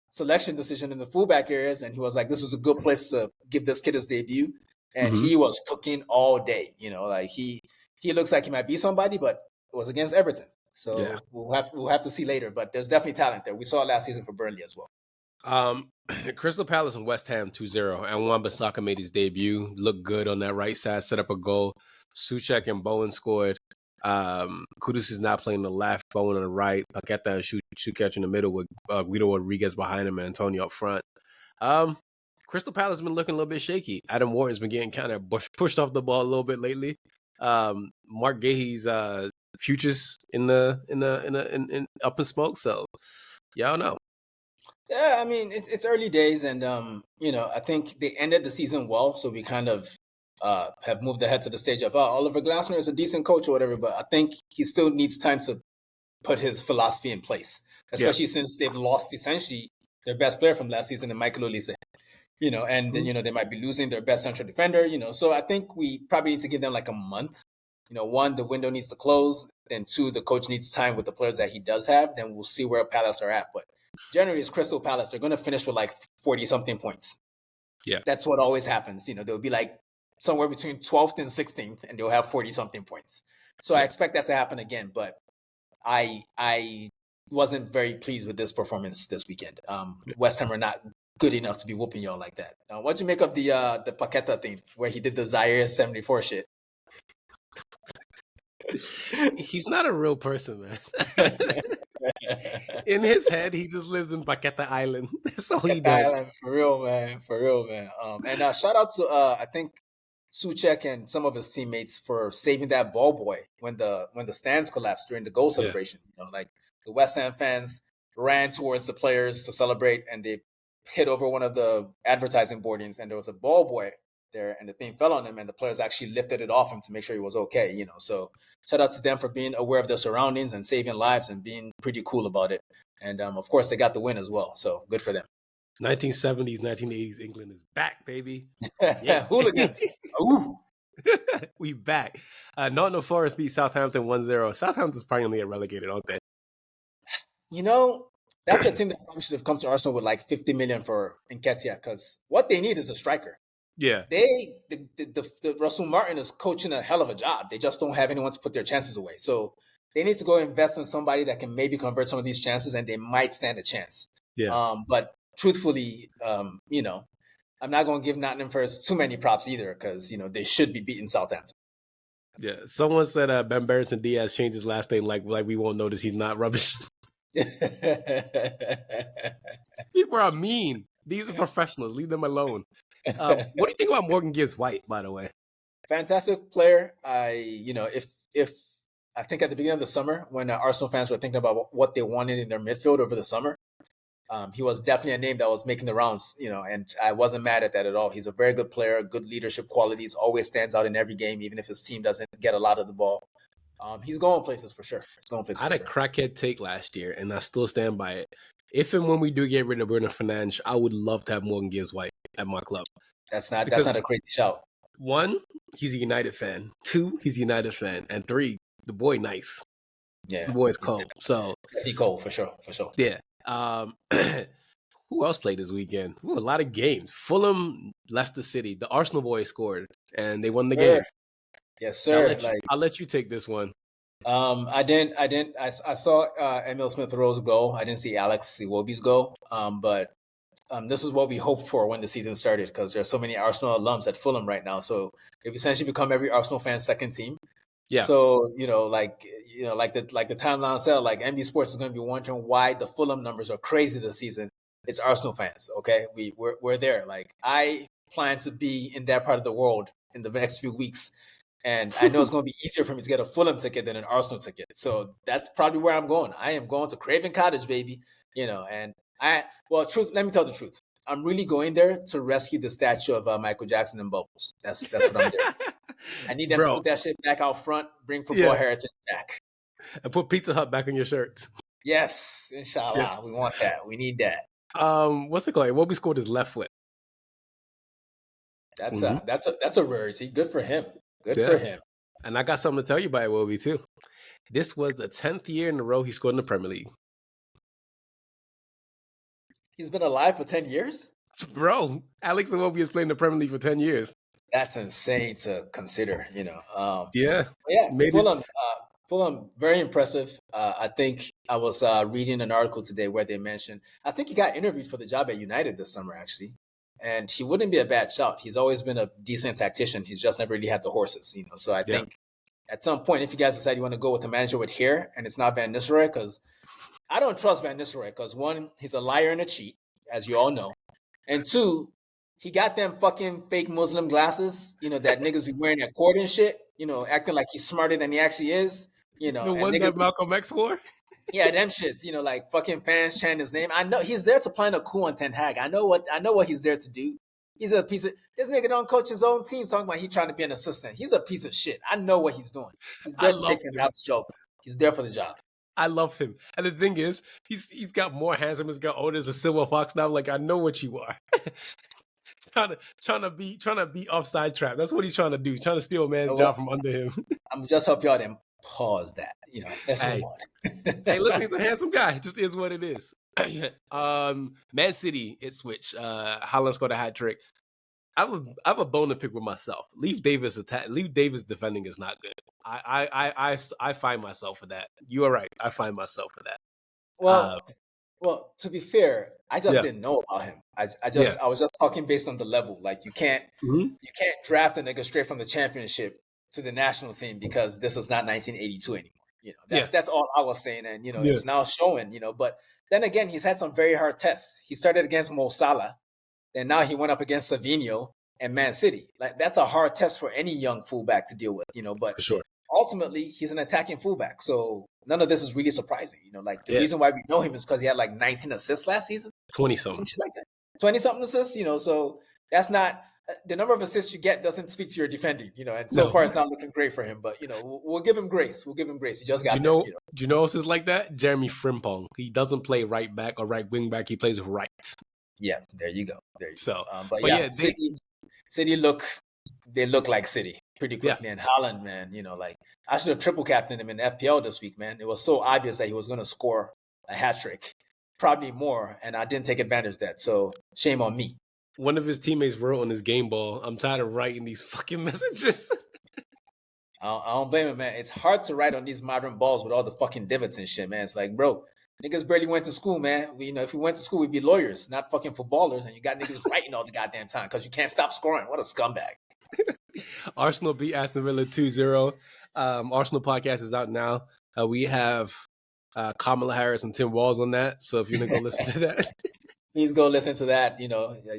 selection decision in the fullback areas, and he was like, "This is a good place to give this kid his debut." And he was cooking all day. Like he looks like he might be somebody, but it was against Everton, so yeah. we'll have to see later. But there's definitely talent there. We saw it last season for Burnley as well. Crystal Palace and West Ham 2-0. And Wan-Bissaka made his debut. Looked good on that right side, set up a goal. Souček and Bowen scored. Kudus is not playing the left, Bowen on the right. Paqueta and Souček in the middle with Guido Rodriguez behind him and Antonio up front. Crystal Palace has been looking a little bit shaky. Adam Wharton's been getting kind of pushed off the ball a little bit lately. Mark Gahey's futures in up in smoke. So yeah, I don't know. Yeah, I mean it's early days, and I think they ended the season well, so we kind of have moved ahead to the stage of Oliver Glasner is a decent coach or whatever, but I think he still needs time to put his philosophy in place, especially since they've lost essentially their best player from last season, and Michael Olise. And then they might be losing their best central defender. So I think we probably need to give them like a month. One, the window needs to close, then 2, the coach needs time with the players that he does have. Then we'll see where Palace are at, but. Generally, it's Crystal Palace. They're going to finish with like 40-something points. Yeah. That's what always happens. They'll be like somewhere between 12th and 16th, and they'll have 40-something points. So I expect that to happen again, but I wasn't very pleased with this performance this weekend. West Ham are not good enough to be whooping y'all like that. What'd you make of the Paqueta thing, where he did the Zaire 74 shit? He's not a real person, man. In his head, he just lives in Paqueta Island. That's all he does. Island, for real, man. And shout out to I think Souček and some of his teammates for saving that ball boy when the stands collapsed during the goal celebration. Like the West Ham fans ran towards the players to celebrate, and they hit over one of the advertising boardings, and there was a ball boy there, and the thing fell on him, and the players actually lifted it off him to make sure he was okay. So shout out to them for being aware of their surroundings and saving lives and being pretty cool about it. And of course, they got the win as well. So good for them. 1970s, 1980s England is back, baby. Yeah. Hooligans. Ooh. We back. Nottingham Forest beat Southampton 1-0. Southampton's probably going to get relegated, aren't they? You know, that's a team that probably should have come to Arsenal with like 50 million for Nketiah, because what they need is a striker. Yeah. The Russell Martin is coaching a hell of a job. They just don't have anyone to put their chances away. So they need to go invest in somebody that can maybe convert some of these chances, and they might stand a chance. Yeah. But truthfully, you know, I'm not going to give Nottingham Forest too many props either, because, you know, they should be beating Southampton. Yeah. Someone said Ben Barrington Diaz changed his last name like we won't notice he's not rubbish. People are mean. These are professionals. Leave them alone. What do you think about Morgan Gibbs White, by the way? Fantastic player. If I think at the beginning of the summer, when Arsenal fans were thinking about what they wanted in their midfield over the summer, he was definitely a name that was making the rounds, you know, and I wasn't mad at that at all. He's a very good player, good leadership qualities, always stands out in every game, even if his team doesn't get a lot of the ball. He's going places for sure. I had a crackhead take last year, and I still stand by it. If and when we do get rid of Bruno Fernandes, I would love to have Morgan Gibbs White at my club. That's not a crazy shout. 1, he's a United fan. 2, he's a United fan. And 3, the boy nice. Yeah. The boy's cold. So he's cold for sure. Yeah. Who else played this weekend? A lot of games. Fulham, Leicester City. The Arsenal boys scored, and they won the game. Yes, sir. I'll let you take this one. I didn't. I saw Emil Smith-Rowe's goal. I didn't see Alex Iwobi's goal. But this is what we hoped for when the season started, because there's so many Arsenal alums at Fulham right now. So they've essentially become every Arsenal fan's second team. Yeah. So like the timeline said, like NB Sports is going to be wondering why the Fulham numbers are crazy this season. It's Arsenal fans. Okay, we're there. Like, I plan to be in that part of the world in the next few weeks. And I know it's going to be easier for me to get a Fulham ticket than an Arsenal ticket. So that's probably where I'm going. I am going to Craven Cottage, baby. You know, and let me tell the truth. I'm really going there to rescue the statue of Michael Jackson and Bubbles. That's what I'm doing. I need them to put that shit back out front, bring football heritage back. And put Pizza Hut back on your shirts. Yes, inshallah. Yeah. We want that. We need that. What's it called? What we scored his left foot. That's a rarity. Good for him. Good for him. And I got something to tell you about Iwobi too. This was the 10th year in a row he scored in the Premier League. He's been alive for 10 years? Bro, Alex Iwobi has played in the Premier League for 10 years. That's insane to consider, you know. Fulham, very impressive. I think I was reading an article today where they mentioned, I think he got interviewed for the job at United this summer, actually. And he wouldn't be a bad shout. He's always been a decent tactician. He's just never really had the horses, you know. So I think at some point, if you guys decide you want to go with a manager with hair and it's not Van Nistelrooy, because I don't trust Van Nistelrooy, because 1, he's a liar and a cheat, as you all know. And 2, he got them fucking fake Muslim glasses, you know, that niggas be wearing at court and shit, you know, acting like he's smarter than he actually is, you know. The one that Malcolm X wore? Yeah, them shits, you know, like fucking fans chant his name. I know he's there to plan a coup on Ten Hag. I know what he's there to do. He's a piece of, this nigga don't coach his own team talking about he trying to be an assistant. He's a piece of shit. I know what he's doing. He's there to take Ten Hag's job. He's there for the job. I love him. And the thing is, he's got more handsome, he's got older as a silver fox now. Like, I know what you are. trying to be offside trap. That's what he's trying to do. Trying to steal a man's job from under him. I'm just help y'all then pause that. You know, let's move on. Hey, look, he's a handsome guy. It just is what it is. Man City, it switched. Haaland scored a hat trick. I have a bone to pick with myself. Leave Davis defending is not good. I find myself for that. You are right. I find myself for that. Well, to be fair, I just didn't know about him. I was just talking based on the level. Like, you can't draft a nigga straight from the championship to the national team because this is not 1982 anymore. You know, that's all I was saying, and you know, it's now showing. You know, but then again, he's had some very hard tests. He started against Mo Salah, and now he went up against Savinho and Man City. Like, that's a hard test for any young fullback to deal with. You know, but for sure. Ultimately, he's an attacking fullback, so none of this is really surprising. You know, like the reason why we know him is because he had like 19 assists last season, 20-something, like that, 20-something assists. You know, so that's not the number of assists you get doesn't speak to your defending, and so No. far it's not looking great for him. But we'll give him grace. We'll give him grace. He just Do got you there. know? Do you know who else is like that? Jeremy Frimpong. He doesn't play right back or right wing back. He plays right. Yeah, there you go. So, but yeah, yeah, City look like City pretty quickly. And Haaland, man, I should have triple captained him in FPL this week, man. It was so obvious that he was going to score a hat trick, probably more, and I didn't take advantage of that. So shame on me. One of his teammates wrote on his game ball, "I'm tired of writing these fucking messages." I don't blame him, man. It's hard to write on these modern balls with all the fucking divots and shit, man. It's like, bro, niggas barely went to school, man. If we went to school, we'd be lawyers, not fucking footballers. And you got niggas writing all the goddamn time because you can't stop scoring. What a scumbag. Arsenal beat Aston Villa 2-0. Arsenal podcast is out now. We have Kamala Harris and Tim Walz on that. So if you're going to go listen to that. Please go listen to that.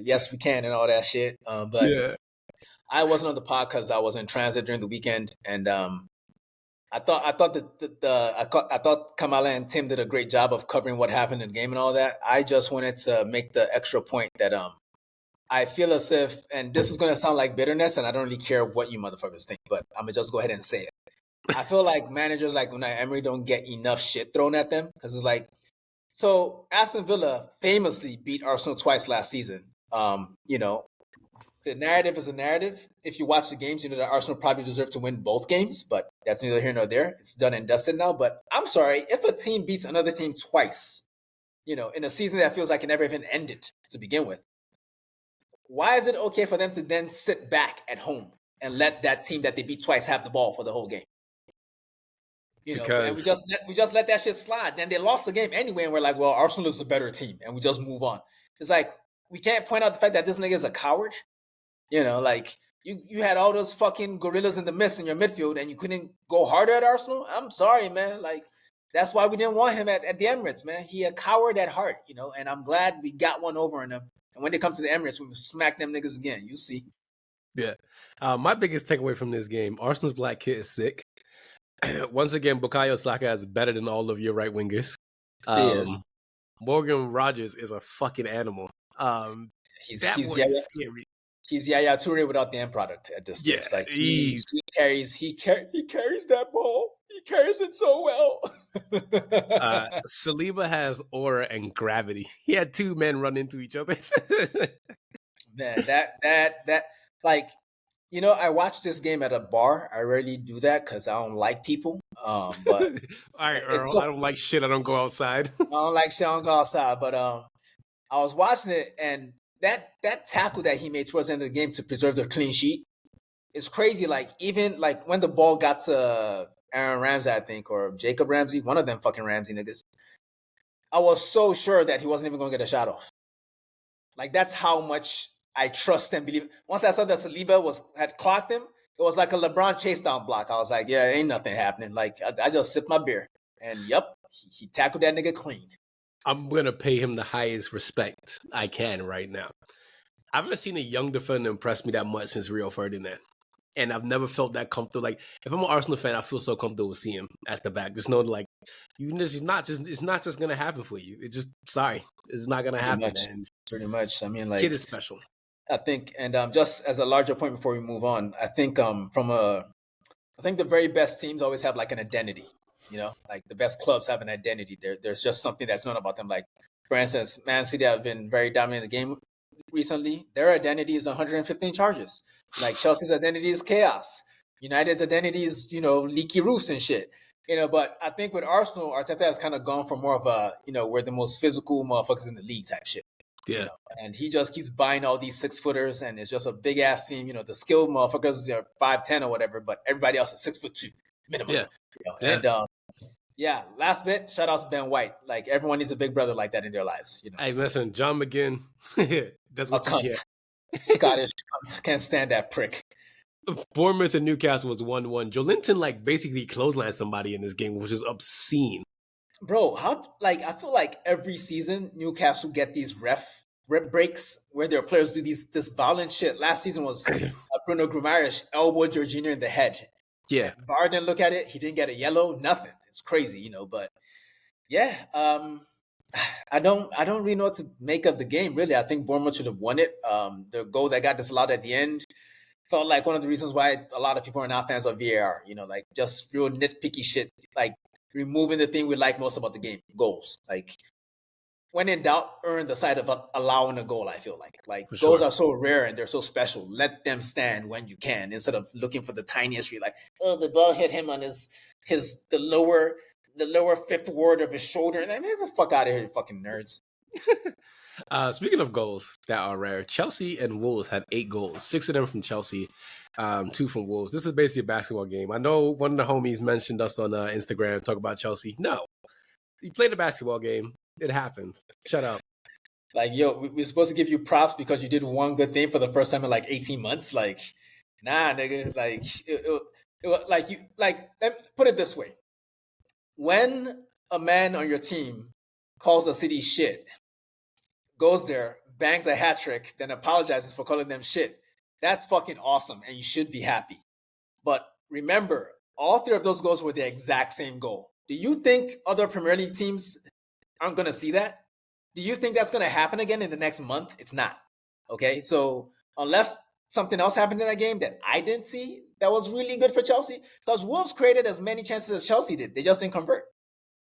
Yes, we can and all that shit. But yeah. I wasn't on the pod because I was in transit during the weekend, and I thought Kamala and Tim did a great job of covering what happened in the game and all that. I just wanted to make the extra point that I feel as if, and this is going to sound like bitterness, and I don't really care what you motherfuckers think, but I'm gonna just go ahead and say it. I feel like managers like Unai Emery don't get enough shit thrown at them because it's like, so Aston Villa famously beat Arsenal twice last season. The narrative is a narrative. If you watch the games, that Arsenal probably deserve to win both games, but that's neither here nor there. It's done and dusted now. But I'm sorry, if a team beats another team twice, in a season that feels like it never even ended to begin with, why is it okay for them to then sit back at home and let that team that they beat twice have the ball for the whole game? And we just let that shit slide. Then they lost the game anyway, and we're like, well, Arsenal is a better team, and we just move on. It's like we can't point out the fact that this nigga is a coward. You had all those fucking gorillas in the mist in your midfield and you couldn't go harder at Arsenal. I'm sorry, man. Like, that's why we didn't want him at the Emirates, man. He a coward at heart, and I'm glad we got one over on him. And when they come to the Emirates, we will smack them niggas again. You see. Yeah. My biggest takeaway from this game, Arsenal's black kid is sick. Once again, Bukayo Saka is better than all of your right wingers. He is. Morgan Rogers is a fucking animal. He's Yaya Toure without the end product at this stage. Like he carries that ball. He carries it so well. Saliba has aura and gravity. He had two men run into each other. Man, that like, I watched this game at a bar. I rarely do that because I don't like people. But all right, Earl, I don't like shit. I don't go outside. I don't like shit. I don't go outside. But I was watching it, and that tackle that he made towards the end of the game to preserve the clean sheet is crazy. Like, even like when the ball got to Aaron Ramsey, I think, or Jacob Ramsey, one of them fucking Ramsey niggas, I was so sure that he wasn't even going to get a shot off. Like, that's how much I trust and believe. Once I saw that Saliba had clocked him, it was like a LeBron chase down block. I was like, yeah, ain't nothing happening. Like, I just sipped my beer, and yep, he tackled that nigga clean. I'm going to pay him the highest respect I can right now. I haven't seen a young defender impress me that much since Rio Ferdinand. And I've never felt that comfortable. Like, if I'm an Arsenal fan, I feel so comfortable seeing him at the back. Just know, like, it's not just going to happen for you. It's just, sorry, it's not going to happen. Pretty much. I mean, like, kid is special. I think, and just as a larger point before we move on, I think I think the very best teams always have like an identity. Like the best clubs have an identity. There's just something that's known about them. Like, for instance, Man City have been very dominant in the game recently. Their identity is 115 charges. Like, Chelsea's identity is chaos. United's identity is, leaky roofs and shit. But I think with Arsenal, Arteta has kind of gone for more of a, we're the most physical motherfuckers in the league type shit. Yeah. And he just keeps buying all these 6-footers, and it's just a big ass team. The skilled motherfuckers are 5'10" or whatever, but everybody else is 6'2" minimum. Yeah. And last bit, shout out to Ben White. Like, everyone needs a big brother like that in their lives. Hey, listen, John McGinn, that's what you get. Scottish cunt. Can't stand that prick. Bournemouth and Newcastle was 1-1. Joelinton basically clotheslined somebody in this game, which is obscene. Bro, I feel like every season Newcastle get these ref breaks where their players do this violent shit. Last season was Bruno Guimaraes elbowed Jorginho in the head. Yeah. VAR didn't look at it. He didn't get a yellow. Nothing. It's crazy, but yeah. I don't really know what to make of the game. Really, I think Bournemouth should have won it. The goal that got disallowed at the end felt like one of the reasons why a lot of people are not fans of VAR. You know, like just real nitpicky shit, like removing the thing we like most about the game: goals. Like when in doubt, earn the side of allowing a goal. I feel like For goals sure. are so rare and they're so special. Let them stand when you can, instead of looking for the tiniest. Like, oh, the ball hit him on the lower fifth ward of his shoulder. And I mean, get the fuck out of here, you fucking nerds. Speaking of goals that are rare, Chelsea and Wolves had 8 goals, 6 of them from Chelsea, 2 from Wolves. This is basically a basketball game. I know one of the homies mentioned us on Instagram, talk about Chelsea. No, you played a basketball game. It happens. Shut up. Like, yo, we're supposed to give you props because you did one good thing for the first time in like 18 months. Like, nah, nigga. Like, like you, like, put it this way: when a man on your team calls a city shit, goes there, bangs a hat trick, then apologizes for calling them shit, that's fucking awesome, and you should be happy. But remember, all 3 of those goals were the exact same goal. Do you think other Premier League teams aren't going to see that? Do you think that's going to happen again in the next month? It's not. Okay, so unless something else happened in that game that I didn't see that was really good for Chelsea, because Wolves created as many chances as Chelsea did. They just didn't convert.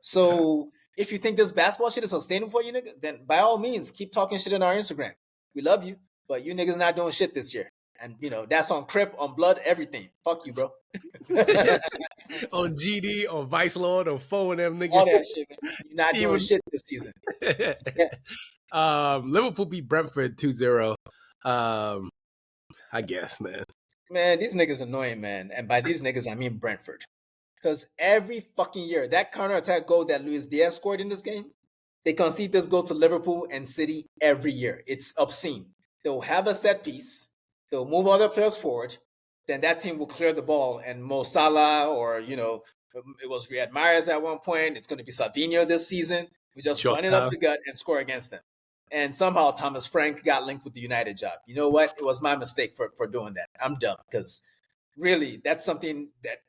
So if you think this basketball shit is sustainable for you, nigga, then by all means, keep talking shit on our Instagram. We love you, but you niggas not doing shit this year. And, you know, that's on Crip, on Blood, everything. Fuck you, bro. On GD, on Vice Lord, on phone them niggas. All that shit, man. You're not doing shit this season. Liverpool beat Brentford 2-0. I guess, man. Man, these niggas annoying, man. And by these niggas, I mean Brentford. Because every fucking year, that counter-attack goal that Luis Diaz scored in this game, they concede this goal to Liverpool and City every year. It's obscene. They'll have a set piece. They'll move all their players forward. Then that team will clear the ball. And Mo Salah, or, you know, it was Riyad Mahrez at one point. It's going to be Savinho this season. We just run it up the gut and score against them. And somehow Thomas Frank got linked with the United job. You know what? It was my mistake for doing that. I'm dumb, because really, that's something that,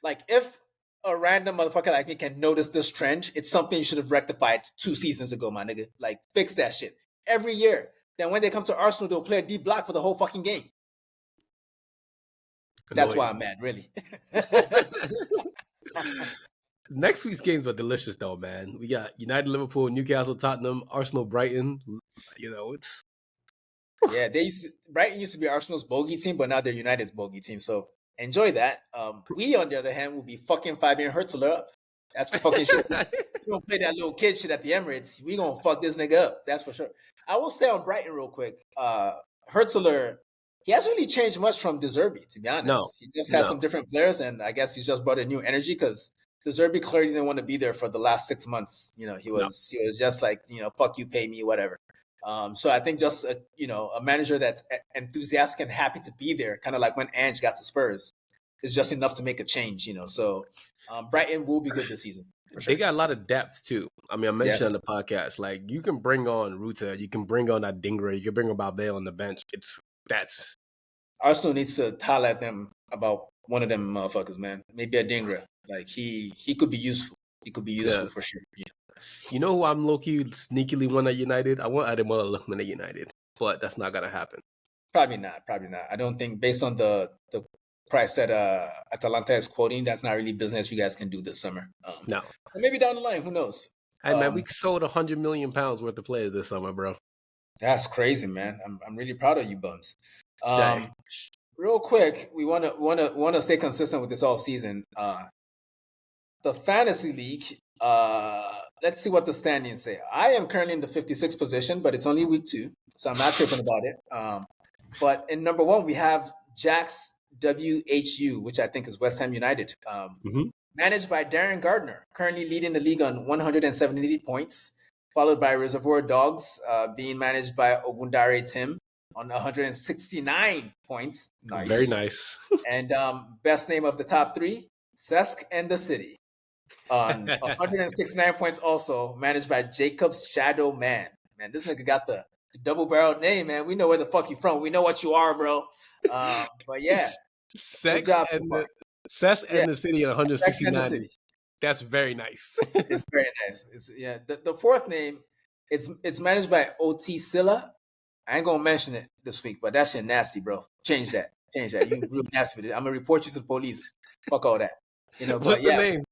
like, if a random motherfucker like me can notice this trend, it's something you should have rectified 2 seasons ago, my nigga. Like, fix that shit every year. Then when they come to Arsenal, they'll play a deep block for the whole fucking game. That's why I'm mad, really. Next week's games are delicious, though, man. We got United, Liverpool, Newcastle, Tottenham, Arsenal, Brighton. You know, it's yeah. Brighton used to be Arsenal's bogey team, but now they're United's bogey team. So enjoy that. We, on the other hand, will be fucking Fabian Hurtler up. That's for fucking shit. You don't play that little kid shit at the Emirates. We gonna fuck this nigga up. That's for sure. I will say on Brighton real quick. Hurtler, he hasn't really changed much from De Zerbi, to be honest. No, he just has some different players, and I guess he's just brought a new energy, because De Zerbi clearly didn't want to be there for the last 6 months. You know, he was just like, you know, fuck you, pay me, whatever. So I think just a manager that's enthusiastic and happy to be there, kind of like when Ange got to Spurs, is just enough to make a change. You know, so Brighton will be good this season. For sure. They got a lot of depth too. I mean, I mentioned on the podcast, like, you can bring on Ruta, you can bring on Adingra, you can bring on Babel on the bench. That's Arsenal needs to holler at them about one of them motherfuckers, man. Maybe Adingra. Like, he could be useful. He could be useful for sure. You know who I'm low-key sneakily want at United? I want Ademola Lookman at United, but that's not gonna happen. Probably not. I don't think, based on the price that Atalanta is quoting, that's not really business you guys can do this summer. No. Maybe down the line, who knows? Hey, man, we sold £100 million worth of players this summer, bro. That's crazy, man. I'm really proud of you bums. Real quick, we want to stay consistent with this all season. The fantasy league. Let's see what the standings say. I am currently in the 56th position, but it's only week 2, so I'm not tripping about it. But in number 1, we have Jack's WHU, which I think is West Ham United, managed by Darren Gardner, currently leading the league on 170 points, followed by Reservoir Dogs, being managed by Ogundare Tim on 169 points. Nice. Very nice. And best name of the top 3, Cesc and the City, on 169 points, also managed by Jacob's Shadow Man. Man, this nigga got the double-barreled name, man. We know where the fuck you from. We know what you are, bro. But yeah. Cesc and the City at 169. That's very nice. It's very nice. It's the fourth name, it's managed by OT Silla. I ain't gonna mention it this week, but that shit nasty, bro. Change that. Change that. You real nasty with it. I'm gonna report you to the police. Fuck all that. What's But the name?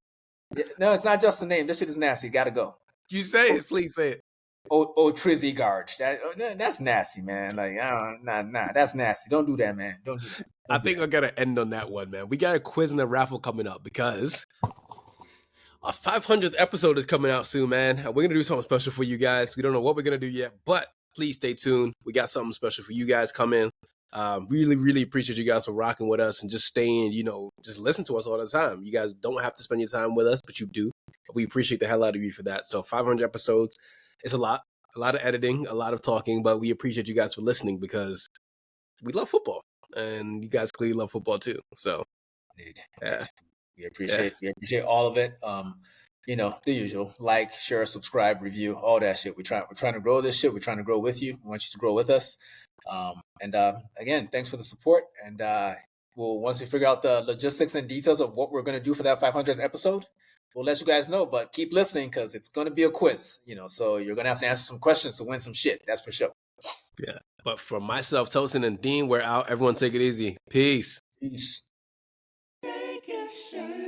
no, it's not just the name. This shit is nasty. Gotta go. You say it. Please say it. Trizzy Guard. That's nasty, man. Like, nah, that's nasty. Don't do that, man. Don't do that. I think I gotta end on that one, man. We got a quiz and a raffle coming up because our 500th episode is coming out soon, man. We're gonna do something special for you guys. We don't know what we're gonna do yet, but please stay tuned. We got something special for you guys coming. Really, really appreciate you guys for rocking with us and just staying, just listen to us all the time. You guys don't have to spend your time with us, but you do. We appreciate the hell out of you for that. So 500 episodes is a lot of editing, a lot of talking, but we appreciate you guys for listening because we love football and you guys clearly love football too. So yeah, we appreciate all of it. The usual: like, share, subscribe, review, all that shit. We're trying to grow this shit. We're trying to grow with you. We want you to grow with us. Again, thanks for the support. And once we figure out the logistics and details of what we're going to do for that 500th episode, we'll let you guys know. But keep listening because it's going to be a quiz. So you're going to have to answer some questions to win some shit. That's for sure. Yeah. But for myself, Tosin, and Dean, we're out. Everyone take it easy. Peace. Peace. Take a shot.